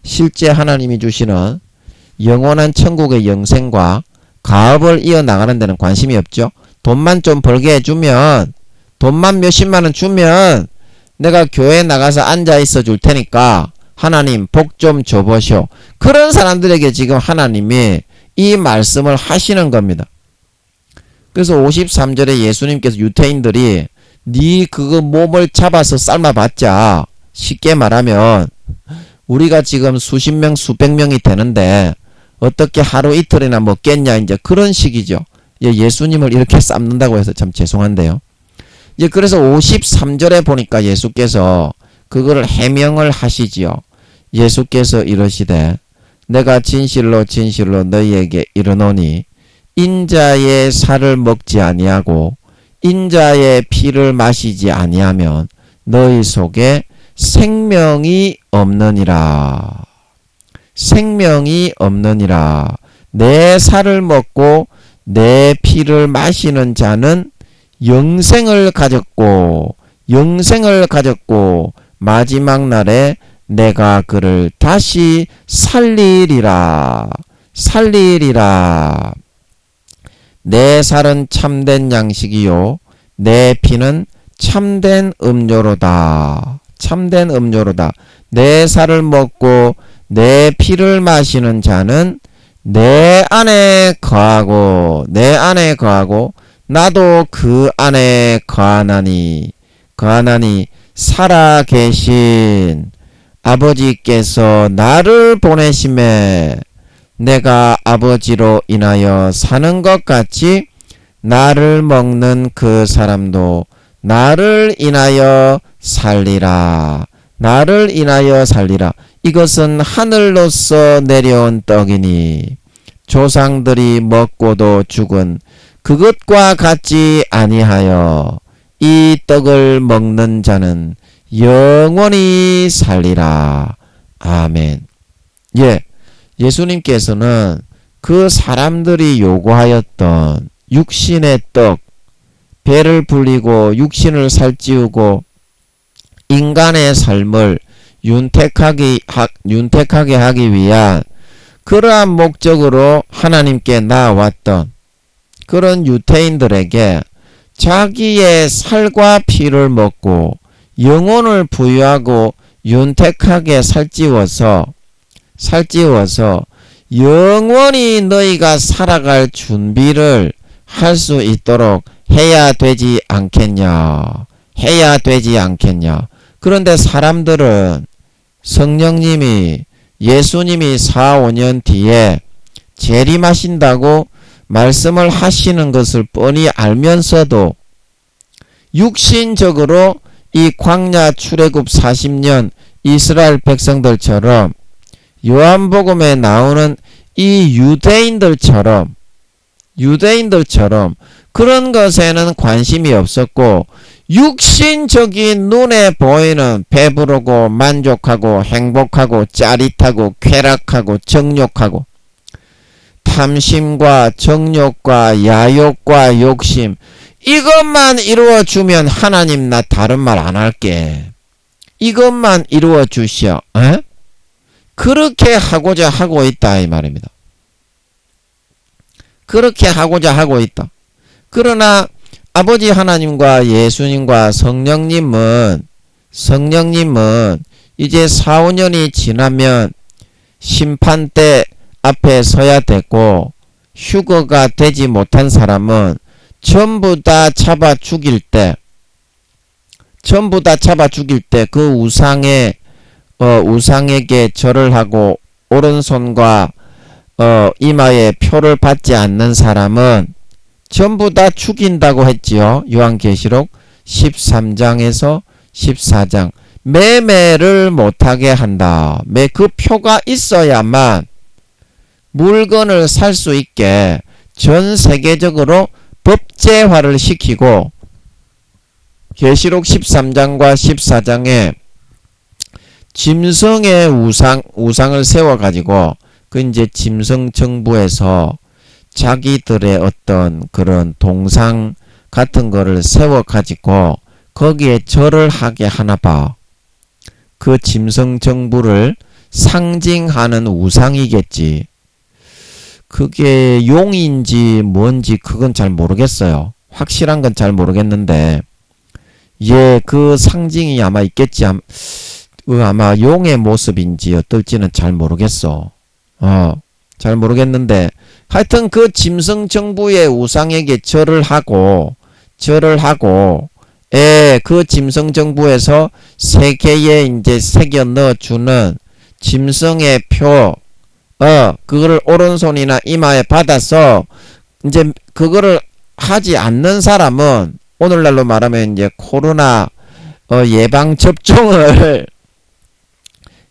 실제 하나님이 주시는 영원한 천국의 영생과 가업을 이어나가는 데는 관심이 없죠. 돈만 좀 벌게 해주면, 돈만 몇십만원 주면 내가 교회에 나가서 앉아있어 줄 테니까 하나님 복 좀 줘보시오. 그런 사람들에게 지금 하나님이 이 말씀을 하시는 겁니다. 그래서 53절에 예수님께서 유태인들이 네 그거 몸을 잡아서 삶아봤자, 쉽게 말하면 우리가 지금 수십 명 수백 명이 되는데 어떻게 하루 이틀이나 먹겠냐, 이제 그런 식이죠. 예수님을 이렇게 삶는다고 해서 참 죄송한데요. 그래서 53절에 보니까 예수께서 그거를 해명을 하시지요. 예수께서 이러시되 내가 진실로 진실로 너희에게 이르노니 인자의 살을 먹지 아니하고 인자의 피를 마시지 아니하면 너희 속에 생명이 없느니라. 내 살을 먹고 내 피를 마시는 자는 영생을 가졌고 마지막 날에 내가 그를 다시 살리리라. 내 살은 참된 양식이요 내 피는 참된 음료로다. 내 살을 먹고 내 피를 마시는 자는 내 안에 거하고 나도 그 안에 거하나니 살아계신 아버지께서 나를 보내심에 내가 아버지로 인하여 사는 것 같이 나를 먹는 그 사람도 나를 인하여 살리라. 이것은 하늘로서 내려온 떡이니 조상들이 먹고도 죽은 그것과 같지 아니하여 이 떡을 먹는 자는 영원히 살리라. 아멘. 예수님께서는 그 사람들이 요구하였던 육신의 떡, 배를 불리고 육신을 살찌우고 인간의 삶을 윤택하게 하기 위한 그러한 목적으로 하나님께 나아왔던 그런 유태인들에게 자기의 살과 피를 먹고 영혼을 부유하고 윤택하게 살찌워서 영원히 너희가 살아갈 준비를 할 수 있도록 해야 되지 않겠냐. 해야 되지 않겠냐. 그런데 사람들은 성령님이 예수님이 4, 5년 뒤에 재림하신다고 말씀을 하시는 것을 뻔히 알면서도 육신적으로 이 광야 출애굽 40년 이스라엘 백성들처럼 요한복음에 나오는 이 유대인들처럼 그런 것에는 관심이 없었고 육신적인 눈에 보이는 배부르고 만족하고 행복하고 짜릿하고 쾌락하고 정욕하고 탐심과 정욕과 야욕과 욕심 이것만 이루어주면 하나님 나 다른 말 안 할게. 이것만 이루어 주시오. 에? 그렇게 하고자 하고 있다 이 말입니다. 그렇게 하고자 하고 있다. 그러나 아버지 하나님과 예수님과 성령님은 이제 4, 5년이 지나면 심판대 앞에 서야 되고 휴거가 되지 못한 사람은 전부 다 잡아 죽일 때 그 우상에게 절을 하고 오른손과 이마에 표를 받지 않는 사람은 전부 다 죽인다고 했지요. 요한계시록 13장에서 14장. 매매를 못하게 한다. 그 표가 있어야만 물건을 살 수 있게 전 세계적으로 법제화를 시키고 계시록 13장과 14장에 짐승의 우상을 세워가지고 그 이제 짐승 정부에서 자기들의 어떤 그런 동상 같은 거를 세워가지고 거기에 절을 하게 하나 봐. 그 짐승 정부를 상징하는 우상이겠지. 그게 용인지 뭔지 그건 잘 모르겠어요. 확실한 건 잘 모르겠는데 그 상징이 아마 있겠지. 아마 용의 모습인지 어떨지는 잘 모르겠어. 잘 모르겠는데 하여튼 그 짐승 정부의 우상에게 절을 하고 그 짐승 정부에서 세계에 이제 새겨 넣어주는 짐승의 표 그거를 오른손이나 이마에 받아서 이제 그거를 하지 않는 사람은 오늘날로 말하면 이제 코로나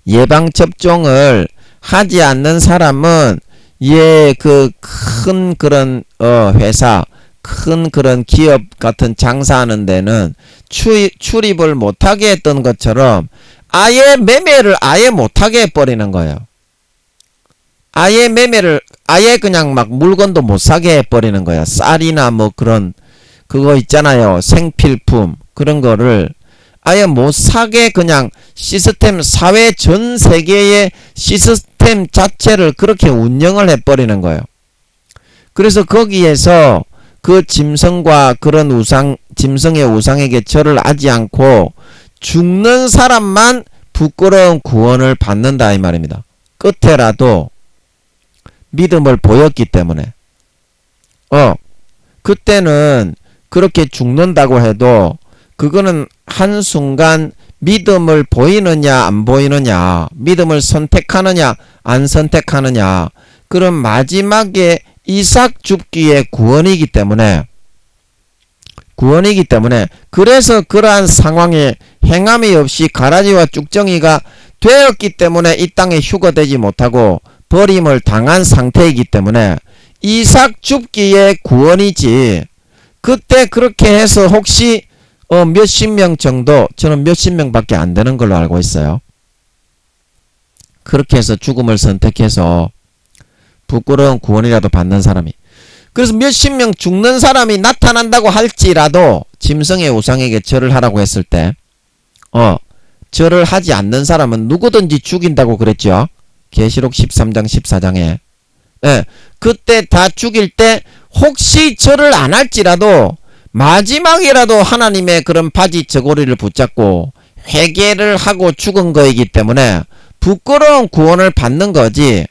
예방접종을 하지 않는 사람은 그 큰 그런 회사 큰 그런 기업 같은 장사하는 데는 출입을 못하게 했던 것처럼 아예 매매를 아예 못하게 해버리는 거예요. 아예 매매를 아예 그냥 막 물건도 못 사게 해버리는 거야. 쌀이나 뭐 그런 그거 있잖아요. 생필품 그런 거를 아예 못 사게 그냥 시스템 사회 전 세계의 시스템 자체를 그렇게 운영을 해버리는 거예요. 그래서 거기에서 그 짐승과 그런 짐승의 우상에게 절을 하지 않고 죽는 사람만 부끄러운 구원을 받는다 이 말입니다. 끝에라도 믿음을 보였기 때문에 그때는 그렇게 죽는다고 해도 그거는 한순간 믿음을 보이느냐 안 보이느냐 믿음을 선택하느냐 안 선택하느냐 그런 마지막에 이삭 죽기의 구원이기 때문에 그래서 그러한 상황에 행함이 없이 가라지와 쭉정이가 되었기 때문에 이 땅에 휴거되지 못하고 버림을 당한 상태이기 때문에 이삭 죽기의 구원이지. 그때 그렇게 해서 혹시 몇십 명 정도, 저는 몇십 명밖에 안 되는 걸로 알고 있어요. 그렇게 해서 죽음을 선택해서 부끄러운 구원이라도 받는 사람이. 그래서 몇십 명 죽는 사람이 나타난다고 할지라도 짐승의 우상에게 절을 하라고 했을 때 절을 하지 않는 사람은 누구든지 죽인다고 그랬죠. 계시록 13장 14장에 그때 다 죽일 때 혹시 절을 안 할지라도 마지막이라도 하나님의 그런 바지 저고리를 붙잡고 회개를 하고 죽은 거이기 때문에 부끄러운 구원을 받는 거지.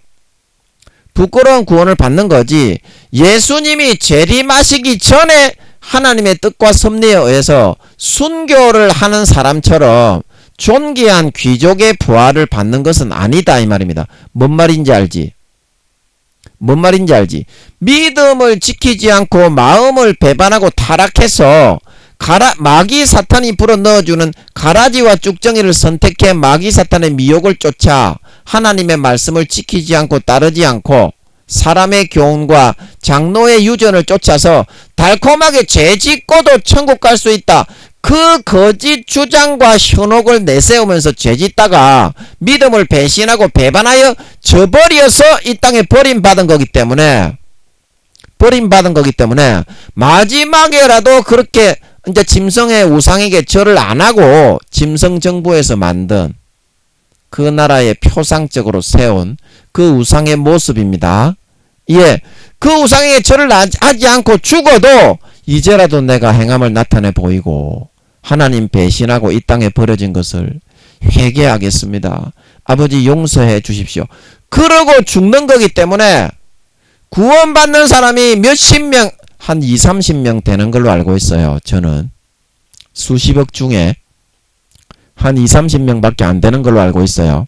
예수님이 재림하시기 전에 하나님의 뜻과 섭리에 의해서 순교를 하는 사람처럼 존귀한 귀족의 부활을 받는 것은 아니다 이 말입니다. 뭔 말인지 알지? 뭔 말인지 알지? 믿음을 지키지 않고 마음을 배반하고 타락해서 마귀 사탄이 불어넣어주는 가라지와 쭉정이를 선택해 마귀 사탄의 미혹을 쫓아 하나님의 말씀을 지키지 않고 따르지 않고 사람의 교훈과 장로의 유전을 쫓아서 달콤하게 죄짓고도 천국 갈 수 있다. 그 거짓 주장과 현혹을 내세우면서 죄짓다가 믿음을 배신하고 배반하여 저버려서 이 땅에 버림받은 거기 때문에 마지막에라도 그렇게 이제 짐승의 우상에게 절을 안 하고 짐승 정부에서 만든 그 나라의 표상적으로 세운 그 우상의 모습입니다. 예, 그 우상에게 절을 하지 않고 죽어도 이제라도 내가 행함을 나타내 보이고 하나님 배신하고 이 땅에 버려진 것을 회개하겠습니다. 아버지 용서해 주십시오. 그러고 죽는 거기 때문에 구원받는 사람이 몇십 명, 한 2, 30명 되는 걸로 알고 있어요. 저는 수십억 중에 한 2, 30명밖에 안 되는 걸로 알고 있어요.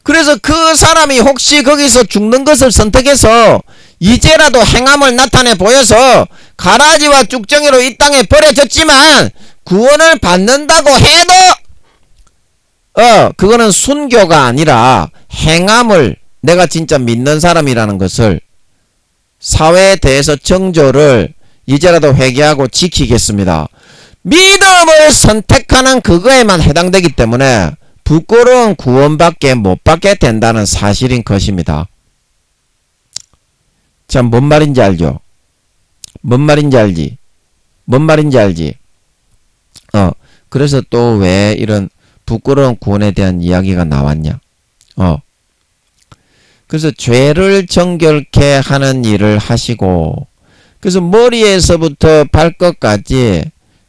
그래서 그 사람이 혹시 거기서 죽는 것을 선택해서 이제라도 행함을 나타내 보여서 가라지와 쭉정이로 이 땅에 버려졌지만 구원을 받는다고 해도 그거는 순교가 아니라 행함을 내가 진짜 믿는 사람이라는 것을 사회에 대해서 정조를 이제라도 회개하고 지키겠습니다. 믿음을 선택하는 그거에만 해당되기 때문에 부끄러운 구원밖에 못 받게 된다는 사실인 것입니다. 자, 뭔 말인지 알죠? 뭔 말인지 알지? 뭔 말인지 알지? 그래서 또 왜 이런 부끄러운 구원에 대한 이야기가 나왔냐? 그래서 죄를 정결케 하는 일을 하시고, 그래서 머리에서부터 발끝까지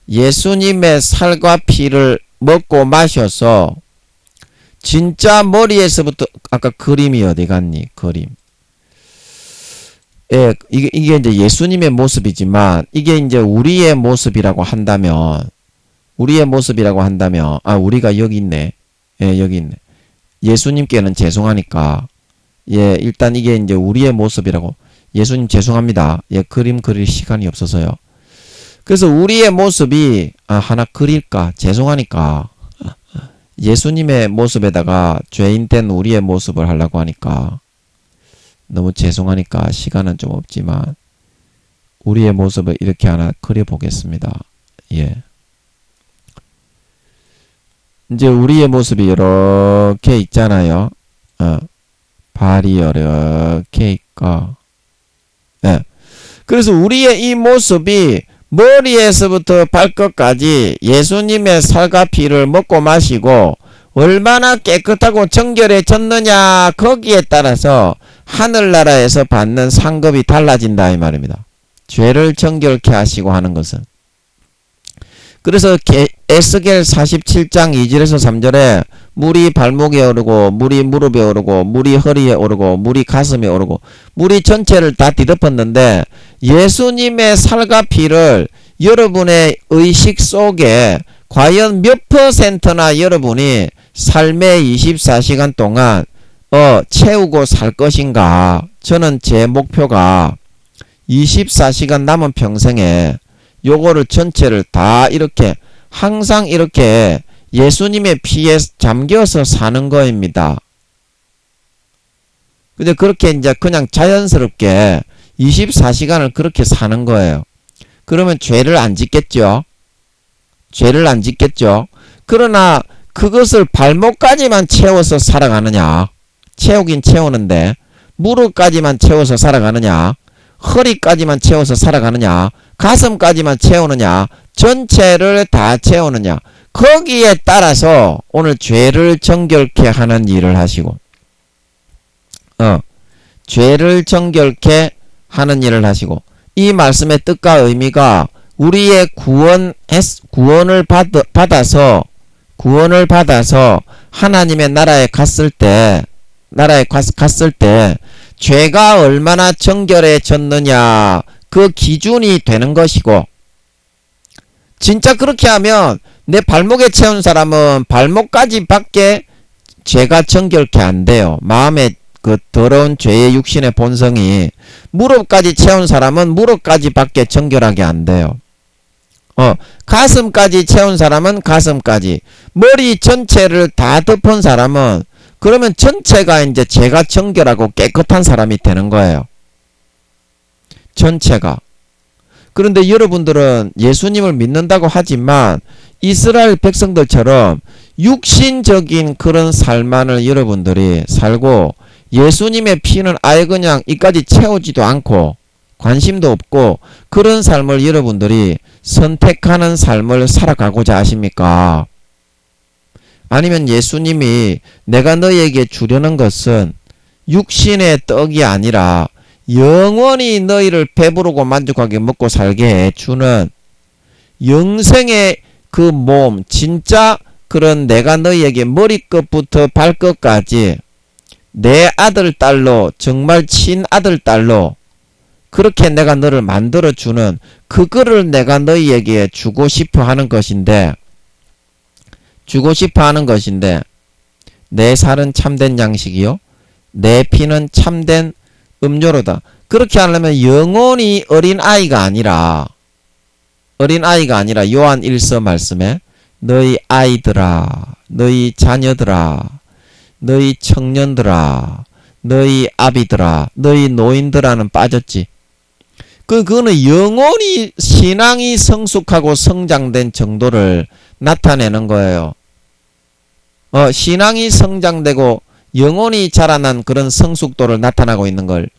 예수님의 살과 피를 먹고 마셔서 진짜 머리에서부터 아까 그림이 어디 갔니? 그림. 예, 이게 이제 예수님의 모습이지만 이게 이제 우리의 모습이라고 한다면 우리가 여기 있네. 예, 여기 있네. 예수님께는 죄송하니까 예, 일단 이게 이제 우리의 모습이라고. 예수님 죄송합니다. 예, 그림 그릴 시간이 없어서요. 그래서 우리의 모습이 하나 그릴까? 죄송하니까 예수님의 모습에다가 죄인된 우리의 모습을 하려고 하니까 너무 죄송하니까 시간은 좀 없지만 우리의 모습을 이렇게 하나 그려보겠습니다. 예. 이제 우리의 모습이 이렇게 있잖아요. 발이 이렇게 있고. 예. 그래서 우리의 이 모습이 머리에서부터 발끝까지 예수님의 살과 피를 먹고 마시고 얼마나 깨끗하고 정결해졌느냐 거기에 따라서 하늘나라에서 받는 상급이 달라진다 이 말입니다. 죄를 정결케 하시고 하는 것은. 그래서 에스겔 47장 2절에서 3절에 물이 발목에 오르고 물이 무릎에 오르고 물이 허리에 오르고 물이 가슴에 오르고 물이 전체를 다 뒤덮었는데 예수님의 살과 피를 여러분의 의식 속에 과연 몇 %나 여러분이 삶의 24시간 동안 채우고 살 것인가. 저는 제 목표가 24시간 남은 평생에 요거를 전체를 다 이렇게 항상 이렇게 예수님의 피에 잠겨서 사는 거입니다. 근데 그렇게 이제 그냥 자연스럽게 24시간을 그렇게 사는 거예요. 그러면 죄를 안 짓겠죠? 죄를 안 짓겠죠? 그러나 그것을 발목까지만 채워서 살아가느냐? 채우긴 채우는데 무릎까지만 채워서 살아가느냐? 허리까지만 채워서 살아가느냐? 가슴까지만 채우느냐? 전체를 다 채우느냐? 거기에 따라서 오늘 죄를 정결케 하는 일을 하시고 죄를 정결케 하는 일을 하시고 이 말씀의 뜻과 의미가 우리의 구원을 받아서 하나님의 나라에 갔을 때 나라에 갔을 때 죄가 얼마나 정결해졌느냐 그 기준이 되는 것이고, 진짜 그렇게 하면 내 발목에 채운 사람은 발목까지 밖에 죄가 정결케 안 돼요. 마음에 그 더러운 죄의 육신의 본성이 무릎까지 채운 사람은 무릎까지 밖에 정결하게 안 돼요. 가슴까지 채운 사람은 가슴까지, 머리 전체를 다 덮은 사람은 그러면 전체가 이제 죄가 정결하고 깨끗한 사람이 되는 거예요. 전체가. 그런데 여러분들은 예수님을 믿는다고 하지만 이스라엘 백성들처럼 육신적인 그런 삶만을 여러분들이 살고 예수님의 피는 아예 그냥 이까지 채우지도 않고 관심도 없고 그런 삶을 여러분들이 선택하는 삶을 살아가고자 하십니까? 아니면 예수님이 내가 너희에게 주려는 것은 육신의 떡이 아니라 영원히 너희를 배부르고 만족하게 먹고 살게 해주는 영생의 그 몸, 진짜 그런 내가 너희에게 머리끝부터 발끝까지 내 아들, 딸로, 정말 친아들, 딸로 그렇게 내가 너를 만들어주는 그거를 내가 너희에게 주고 싶어 하는 것인데, 내 살은 참된 양식이요 내 피는 참된 음료로다. 그렇게 하려면 영원히 어린아이가 아니라 요한 1서 말씀에 너희 아이들아, 너희 자녀들아, 너희 청년들아, 너희 아비들아, 너희 노인들아는 빠졌지. 그거는 영원히 신앙이 성숙하고 성장된 정도를 나타내는 거예요. 신앙이 성장되고 영원히 자라난 그런 성숙도를 나타내고 있는 걸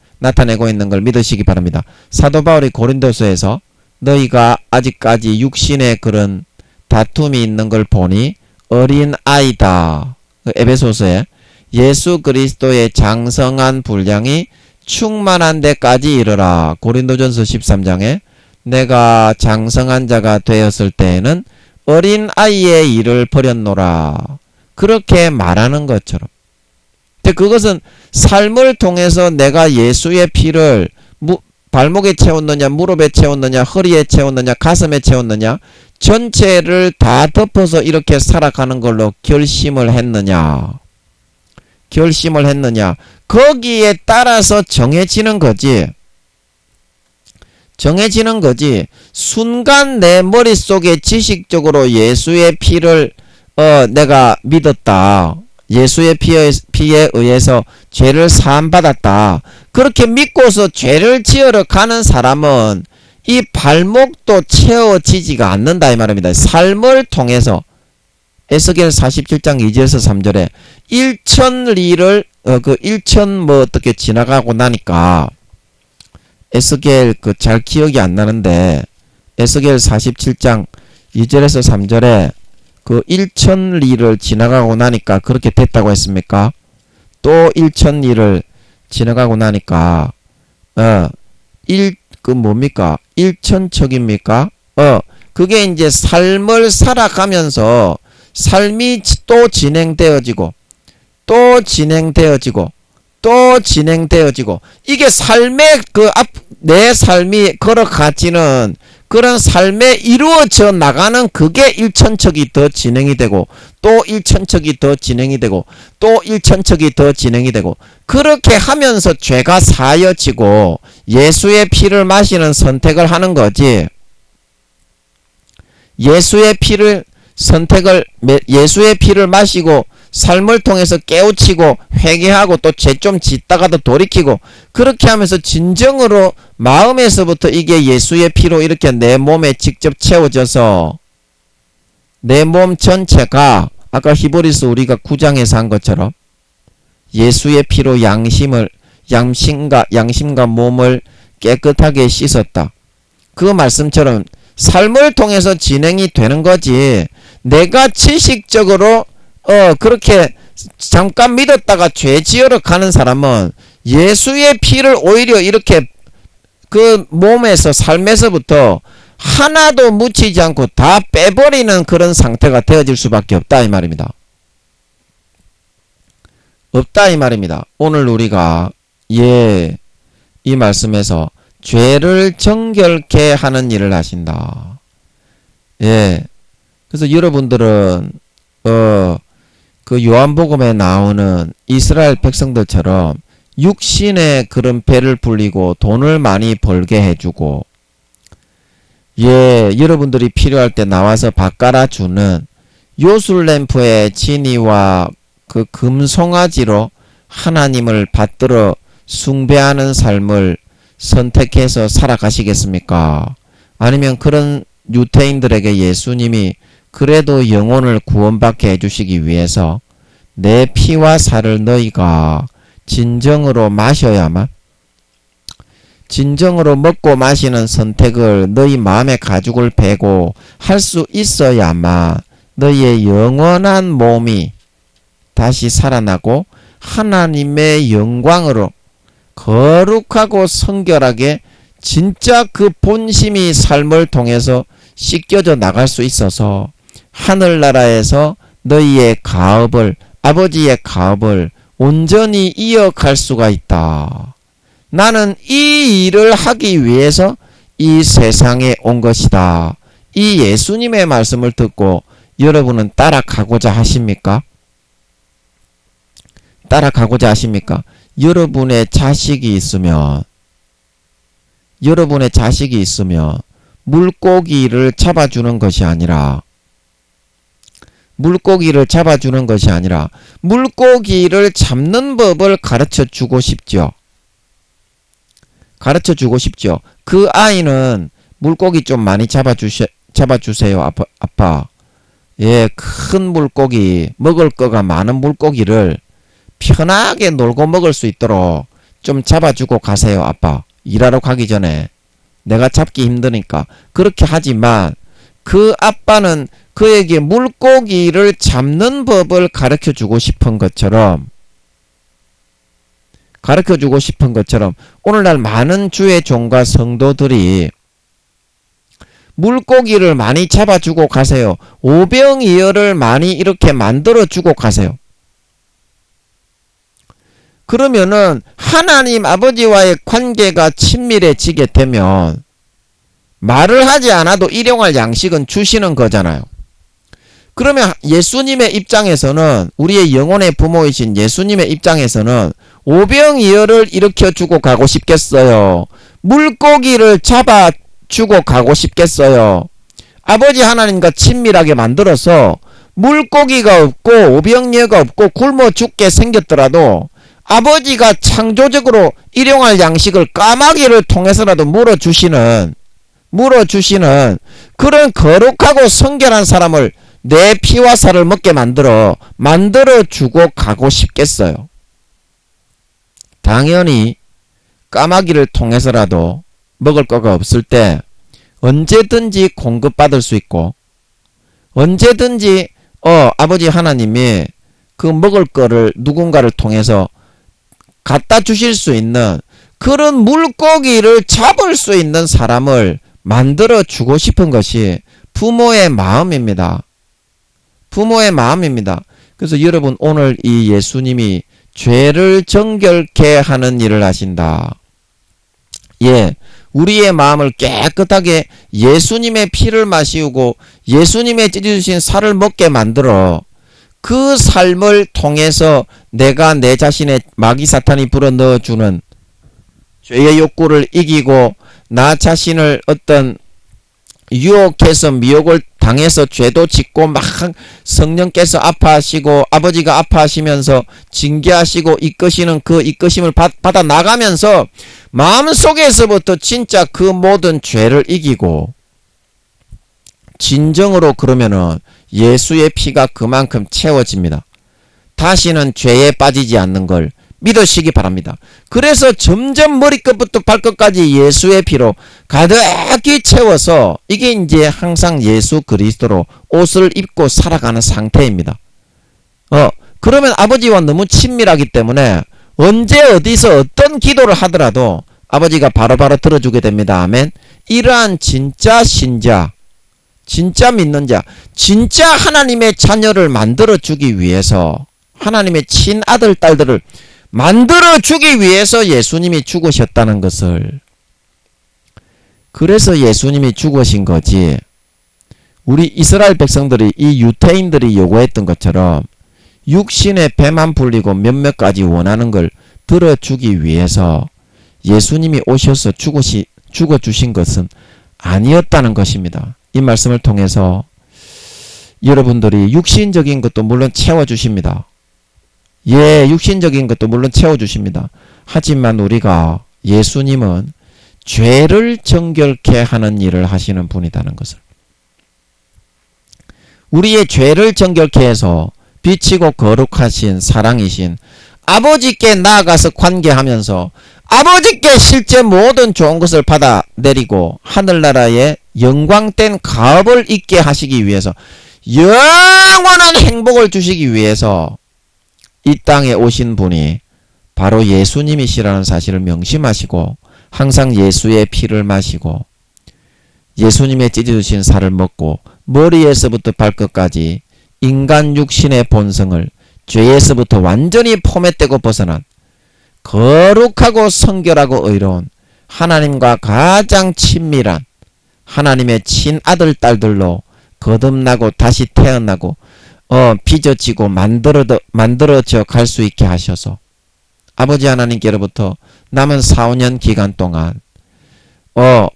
믿으시기 바랍니다. 사도 바울이 고린도서에서 너희가 아직까지 육신의 그런 다툼이 있는 걸 보니 어린 아이다. 에베소서에 예수 그리스도의 장성한 분량이 충만한 데까지 이르라. 고린도전서 13장에 내가 장성한 자가 되었을 때에는 어린 아이의 일을 버렸노라. 그렇게 말하는 것처럼. 근데 그것은 삶을 통해서 내가 예수의 피를 발목에 채웠느냐, 무릎에 채웠느냐, 허리에 채웠느냐, 가슴에 채웠느냐, 전체를 다 덮어서 이렇게 살아가는 걸로 결심을 했느냐. 거기에 따라서 정해지는 거지. 순간 내 머릿속에 지식적으로 예수의 피를 내가 믿었다. 예수의 피에 의해서 죄를 사함받았다. 그렇게 믿고서 죄를 지으러 가는 사람은 이 발목도 채워지지가 않는다 이 말입니다. 삶을 통해서 에스겔 47장 2절에서 3절에 1,000리를 그 1,000 어떻게 지나가고 나니까 에스겔 잘 기억이 안 나는데 에스겔 47장 2절에서 3절에 그 1,000리를 지나가고 나니까 그렇게 됐다고 했습니까? 또 1,000리를 지나가고 나니까 뭡니까? 1,000척입니까? 그게 이제 삶을 살아가면서 삶이 또 진행되어지고 이게 삶의 내 삶이 걸어가지는 그런 삶에 이루어져 나가는 그게 1,000척이 더 진행이 되고 또 1,000척이 더 진행이 되고 또 1,000척이 더 진행이 되고 그렇게 하면서 죄가 사여지고 예수의 피를 마시는 선택을 하는 거지. 예수의 피를 마시고 삶을 통해서 깨우치고 회개하고 또 죄 좀 짓다가도 돌이키고 그렇게 하면서 진정으로 마음에서부터 이게 예수의 피로 이렇게 내 몸에 직접 채워져서 내 몸 전체가 아까 히브리서 우리가 9장에서 한 것처럼 예수의 피로 양심과 몸을 깨끗하게 씻었다. 그 말씀처럼 삶을 통해서 진행이 되는 거지. 내가 지식적으로 그렇게 잠깐 믿었다가 죄 지으러 가는 사람은 예수의 피를 오히려 이렇게 그 몸에서 삶에서부터 하나도 묻히지 않고 다 빼버리는 그런 상태가 되어질 수밖에 없다 이 말입니다. 없다 이 말입니다. 오늘 우리가 이 말씀에서 죄를 정결케 하는 일을 하신다. 그래서 여러분들은 그 요한복음에 나오는 이스라엘 백성들처럼 육신의 그런 배를 불리고 돈을 많이 벌게 해주고 여러분들이 필요할 때 나와서 밥 깔아주는 요술램프의 진이와 그 금송아지로 하나님을 받들어 숭배하는 삶을 선택해서 살아가시겠습니까? 아니면 그런 유태인들에게 예수님이 그래도 영혼을 구원받게 해주시기 위해서 내 피와 살을 너희가 진정으로 마셔야만, 진정으로 먹고 마시는 선택을 너희 마음의 가죽을 베고 할 수 있어야만 너희의 영원한 몸이 다시 살아나고 하나님의 영광으로 거룩하고 성결하게 진짜 그 본심이 삶을 통해서 씻겨져 나갈 수 있어서 하늘나라에서 너희의 가업을, 아버지의 가업을 온전히 이어갈 수가 있다. 나는 이 일을 하기 위해서 이 세상에 온 것이다. 이 예수님의 말씀을 듣고 여러분은 따라가고자 하십니까? 따라가고자 하십니까? 여러분의 자식이 있으면 물고기를 잡아주는 것이 아니라 물고기를 잡는 법을 가르쳐 주고 싶죠. 그 아이는 물고기 좀 많이 잡아주세요, 아빠. 큰 물고기, 먹을 거가 많은 물고기를 편하게 놀고 먹을 수 있도록 좀 잡아주고 가세요, 아빠. 일하러 가기 전에. 내가 잡기 힘드니까. 그렇게 하지만 그 아빠는 그에게 물고기를 잡는 법을 가르쳐주고 싶은 것처럼 오늘날 많은 주의 종과 성도들이 물고기를 많이 잡아주고 가세요. 오병이어를 많이 이렇게 만들어주고 가세요. 그러면은 하나님 아버지와의 관계가 친밀해지게 되면 말을 하지 않아도 일용할 양식은 주시는 거잖아요. 그러면 예수님의 입장에서는, 우리의 영혼의 부모이신 예수님의 입장에서는 오병이어를 일으켜주고 가고 싶겠어요? 물고기를 잡아주고 가고 싶겠어요? 아버지 하나님과 친밀하게 만들어서 물고기가 없고 오병이어가 없고 굶어 죽게 생겼더라도 아버지가 창조적으로 일용할 양식을 까마귀를 통해서라도 물어주시는 그런 거룩하고 성결한 사람을 내 피와 살을 먹게 만들어주고 가고 싶겠어요. 당연히 까마귀를 통해서라도 먹을 거가 없을 때 언제든지 공급받을 수 있고, 언제든지 아버지 하나님이 그 먹을 거를 누군가를 통해서 갖다 주실 수 있는 그런 물고기를 잡을 수 있는 사람을 만들어 주고 싶은 것이 부모의 마음입니다. 그래서 여러분, 오늘 이 예수님이 죄를 정결케 하는 일을 하신다. 우리의 마음을 깨끗하게 예수님의 피를 마시우고 예수님의 찢어주신 살을 먹게 만들어 그 삶을 통해서 내가 내 자신의 마귀 사탄이 불어넣어주는 죄의 욕구를 이기고 나 자신을 어떤 유혹해서 미혹을 당해서 죄도 짓고 막 성령께서 아파하시고 아버지가 아파하시면서 징계하시고 이끄시는 그 이끄심을 받아 나가면서 마음속에서부터 진짜 그 모든 죄를 이기고 진정으로 그러면은 예수의 피가 그만큼 채워집니다. 다시는 죄에 빠지지 않는 걸 믿으시기 바랍니다. 그래서 점점 머리끝부터 발끝까지 예수의 피로 가득히 채워서 이게 이제 항상 예수 그리스도로 옷을 입고 살아가는 상태입니다. 그러면 아버지와 너무 친밀하기 때문에 언제 어디서 어떤 기도를 하더라도 아버지가 바로바로 들어주게 됩니다. 아멘. 이러한 진짜 신자, 진짜 믿는 자, 진짜 하나님의 자녀를 만들어주기 위해서 하나님의 친아들, 딸들을 만들어 주기 위해서 예수님이 죽으셨다는 것을, 그래서 예수님이 죽으신 거지, 우리 이스라엘 백성들이, 이 유태인들이 요구했던 것처럼 육신의 배만 불리고 몇몇 가지 원하는 걸 들어주기 위해서 예수님이 오셔서 죽어주신 것은 아니었다는 것입니다. 이 말씀을 통해서 여러분들이 육신적인 것도 물론 채워주십니다. 예, 육신적인 것도 물론 채워주십니다. 하지만 우리가, 예수님은 죄를 정결케 하는 일을 하시는 분이라는 것을, 우리의 죄를 정결케 해서 비치고 거룩하신 사랑이신 아버지께 나아가서 관계하면서 아버지께 실제 모든 좋은 것을 받아내리고 하늘나라의 영광된 가업을 있게 하시기 위해서, 영원한 행복을 주시기 위해서 이 땅에 오신 분이 바로 예수님이시라는 사실을 명심하시고, 항상 예수의 피를 마시고 예수님의 찢어주신 살을 먹고 머리에서부터 발끝까지 인간 육신의 본성을 죄에서부터 완전히 포맷되고 벗어난 거룩하고 성결하고 의로운 하나님과 가장 친밀한 하나님의 친아들, 딸들로 거듭나고 다시 태어나고 빚어지고 만들어져 갈 수 있게 하셔서 아버지 하나님께로부터 남은 4-5년 기간 동안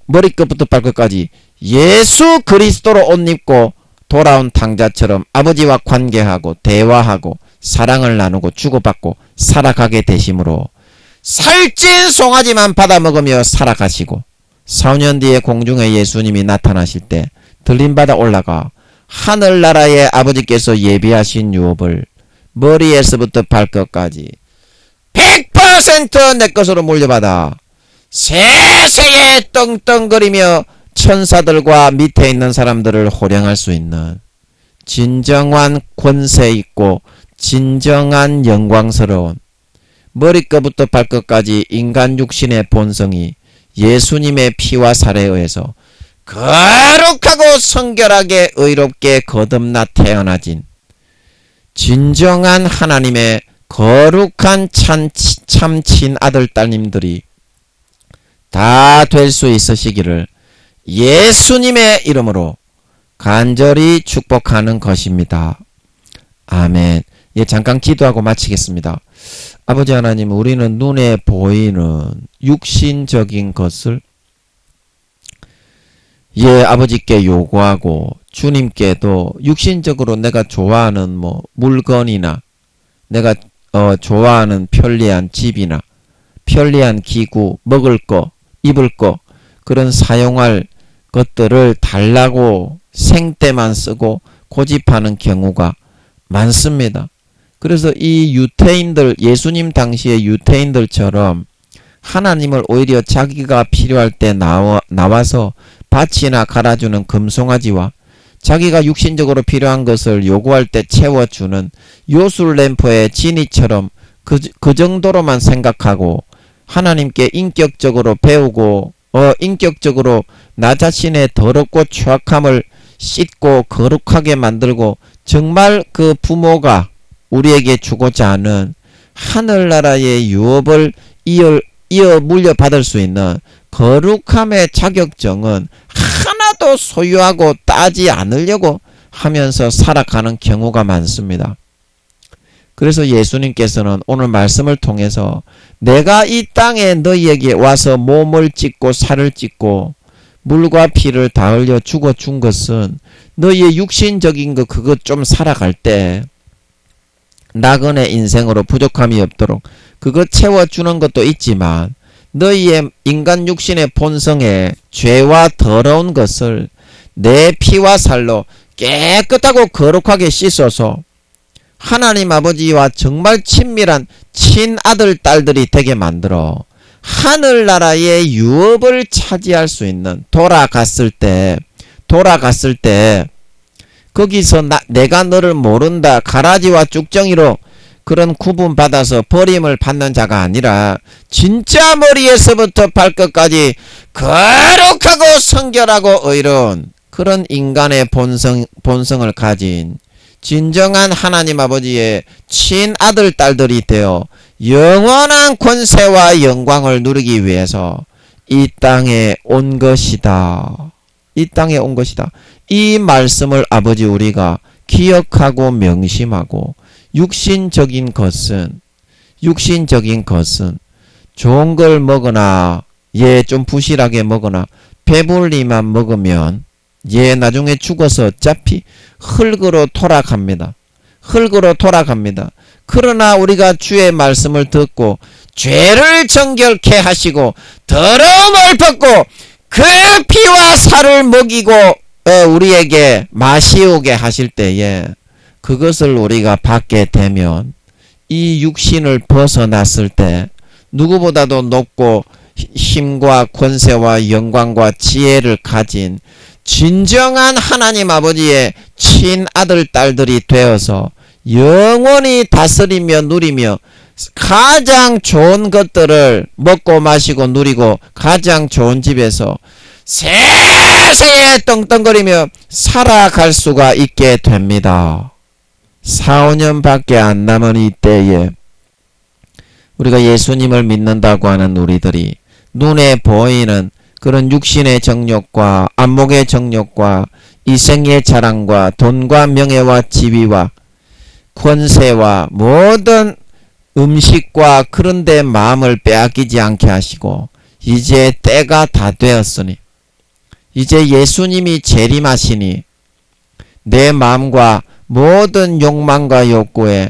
머리끝부터 발끝까지 예수 그리스도로 옷 입고 돌아온 탕자처럼 아버지와 관계하고 대화하고 사랑을 나누고 주고받고 살아가게 되심으로 살찐 송아지만 받아먹으며 살아가시고 4년 뒤에 공중에 예수님이 나타나실 때 들림받아 올라가 하늘나라의 아버지께서 예비하신 유업을 머리에서부터 발끝까지 100% 내 것으로 물려받아 세세에 떵떵거리며 천사들과 밑에 있는 사람들을 호령할 수 있는 진정한 권세 있고 진정한 영광스러운 머리끝부터 발끝까지 인간 육신의 본성이 예수님의 피와 살에 의해서 거룩하고 성결하게 의롭게 거듭나 태어나진 진정한 하나님의 거룩한 참 친아들 딸님들이 다 될 수 있으시기를 예수님의 이름으로 간절히 축복하는 것입니다. 아멘. 예, 잠깐 기도하고 마치겠습니다. 아버지 하나님, 우리는 눈에 보이는 육신적인 것을 아버지께 요구하고 주님께도 육신적으로 내가 좋아하는 물건이나 내가 좋아하는 편리한 집이나 편리한 기구, 먹을 거, 입을 거, 그런 사용할 것들을 달라고 생때만 쓰고 고집하는 경우가 많습니다. 그래서 이 유태인들, 예수님 당시의 유태인들처럼 하나님을 오히려 자기가 필요할 때 나와서 밭이나 갈아주는 금송아지와 자기가 육신적으로 필요한 것을 요구할 때 채워주는 요술램프의 지니처럼 그 정도로만 생각하고 하나님께 인격적으로 배우고 인격적으로 나 자신의 더럽고 추악함을 씻고 거룩하게 만들고 정말 그 부모가 우리에게 주고자 하는 하늘나라의 유업을 이어 물려받을 수 있는 거룩함의 자격증은 하나도 소유하고 따지 않으려고 하면서 살아가는 경우가 많습니다. 그래서 예수님께서는 오늘 말씀을 통해서 내가 이 땅에 너희에게 와서 몸을 찢고 살을 찢고 물과 피를 다 흘려 죽어준 것은 너희의 육신적인 거 그것 좀 살아갈 때 나그네 인생으로 부족함이 없도록 그것 채워주는 것도 있지만 너희의 인간 육신의 본성에 죄와 더러운 것을 내 피와 살로 깨끗하고 거룩하게 씻어서 하나님 아버지와 정말 친밀한 친아들 딸들이 되게 만들어 하늘나라의 유업을 차지할 수 있는 돌아갔을 때 거기서 내가 너를 모른다 가라지와 쭉정이로 그런 구분받아서 버림을 받는 자가 아니라 진짜 머리에서부터 발끝까지 거룩하고 성결하고 의로운 그런 인간의 본성을 가진 진정한 하나님 아버지의 친아들 딸들이 되어 영원한 권세와 영광을 누리기 위해서 이 땅에 온 것이다. 이 땅에 온 것이다. 이 말씀을 아버지 우리가 기억하고 명심하고 육신적인 것은 좋은 걸 먹거나 좀 부실하게 먹거나 배불리만 먹으면 나중에 죽어서 어차피 흙으로 돌아갑니다. 그러나 우리가 주의 말씀을 듣고 죄를 정결케 하시고 더러움을 벗고 그 피와 살을 먹이고 우리에게 마시우게 하실 때에 그것을 우리가 받게 되면 이 육신을 벗어났을 때 누구보다도 높고 힘과 권세와 영광과 지혜를 가진 진정한 하나님 아버지의 친아들 딸들이 되어서 영원히 다스리며 누리며 가장 좋은 것들을 먹고 마시고 누리고 가장 좋은 집에서 세세에 떵떵거리며 살아갈 수가 있게 됩니다. 4, 5년밖에 안 남은 이때에 우리가 예수님을 믿는다고 하는 우리들이 눈에 보이는 그런 육신의 정욕과 안목의 정욕과 이생의 자랑과 돈과 명예와 지위와 권세와 모든 음식과 그런 데 마음을 빼앗기지 않게 하시고 이제 때가 다 되었으니 이제 예수님이 재림하시니 내 마음과 모든 욕망과 욕구에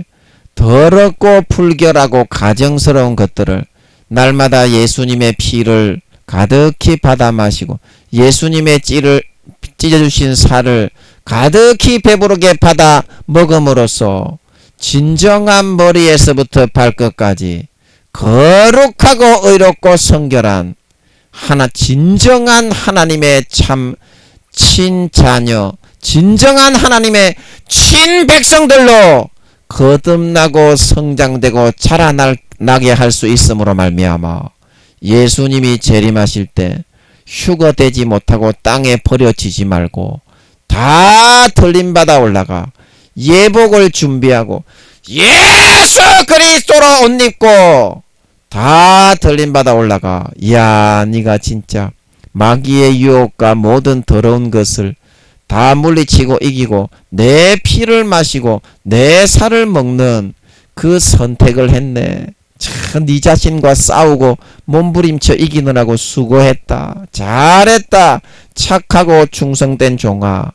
더럽고 불결하고 가정스러운 것들을 날마다 예수님의 피를 가득히 받아 마시고 예수님의 찢어주신 살을 가득히 배부르게 받아 먹음으로써 진정한 머리에서부터 발끝까지 거룩하고 의롭고 성결한 진정한 하나님의 참 친자녀, 진정한 하나님의 친백성들로 거듭나고 성장되고 자라나게 할 수 있음으로 말미암아 예수님이 재림하실 때 휴거되지 못하고 땅에 버려지지 말고 다 들림받아 올라가 예복을 준비하고 예수 그리스도로 옷 입고 다 들림받아 올라가 네가 진짜 마귀의 유혹과 모든 더러운 것을 다 물리치고 이기고 내 피를 마시고 내 살을 먹는 그 선택을 했네. 참 네 자신과 싸우고 몸부림쳐 이기느라고 수고했다. 잘했다. 착하고 충성된 종아,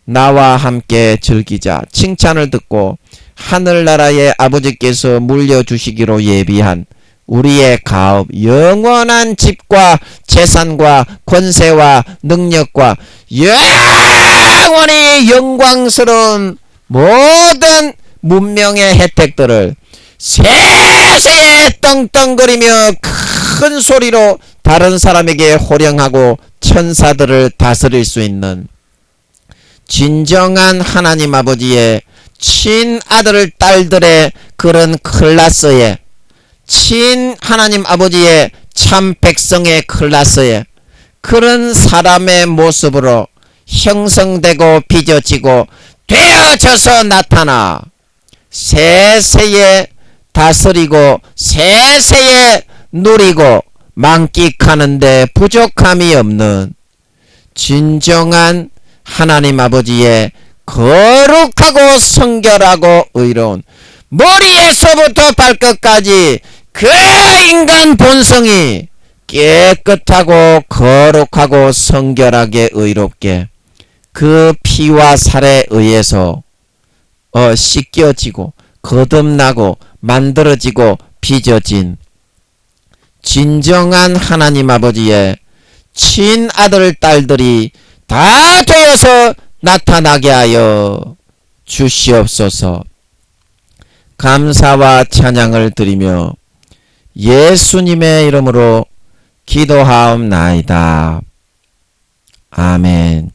나와 함께 즐기자. 칭찬을 듣고 하늘나라의 아버지께서 물려주시기로 예비한 우리의 가업, 영원한 집과 재산과 권세와 능력과 영원히 영광스러운 모든 문명의 혜택들을 세세에 떵떵거리며 큰 소리로 다른 사람에게 호령하고 천사들을 다스릴 수 있는 진정한 하나님 아버지의 친아들 딸들의 그런 클라스에 하나님 아버지의 참 백성의 클라스에 그런 사람의 모습으로 형성되고 빚어지고 되어져서 나타나 세세에 다스리고 세세에 누리고 만끽하는데 부족함이 없는 진정한 하나님 아버지의 거룩하고 성결하고 의로운 머리에서부터 발끝까지 그 인간 본성이 깨끗하고 거룩하고 성결하게 의롭게 그 피와 살에 의해서 씻겨지고 거듭나고 만들어지고 빚어진 진정한 하나님 아버지의 친아들 딸들이 다 되어서 나타나게 하여 주시옵소서. 감사와 찬양을 드리며 예수님의 이름으로 기도하옵나이다. 아멘.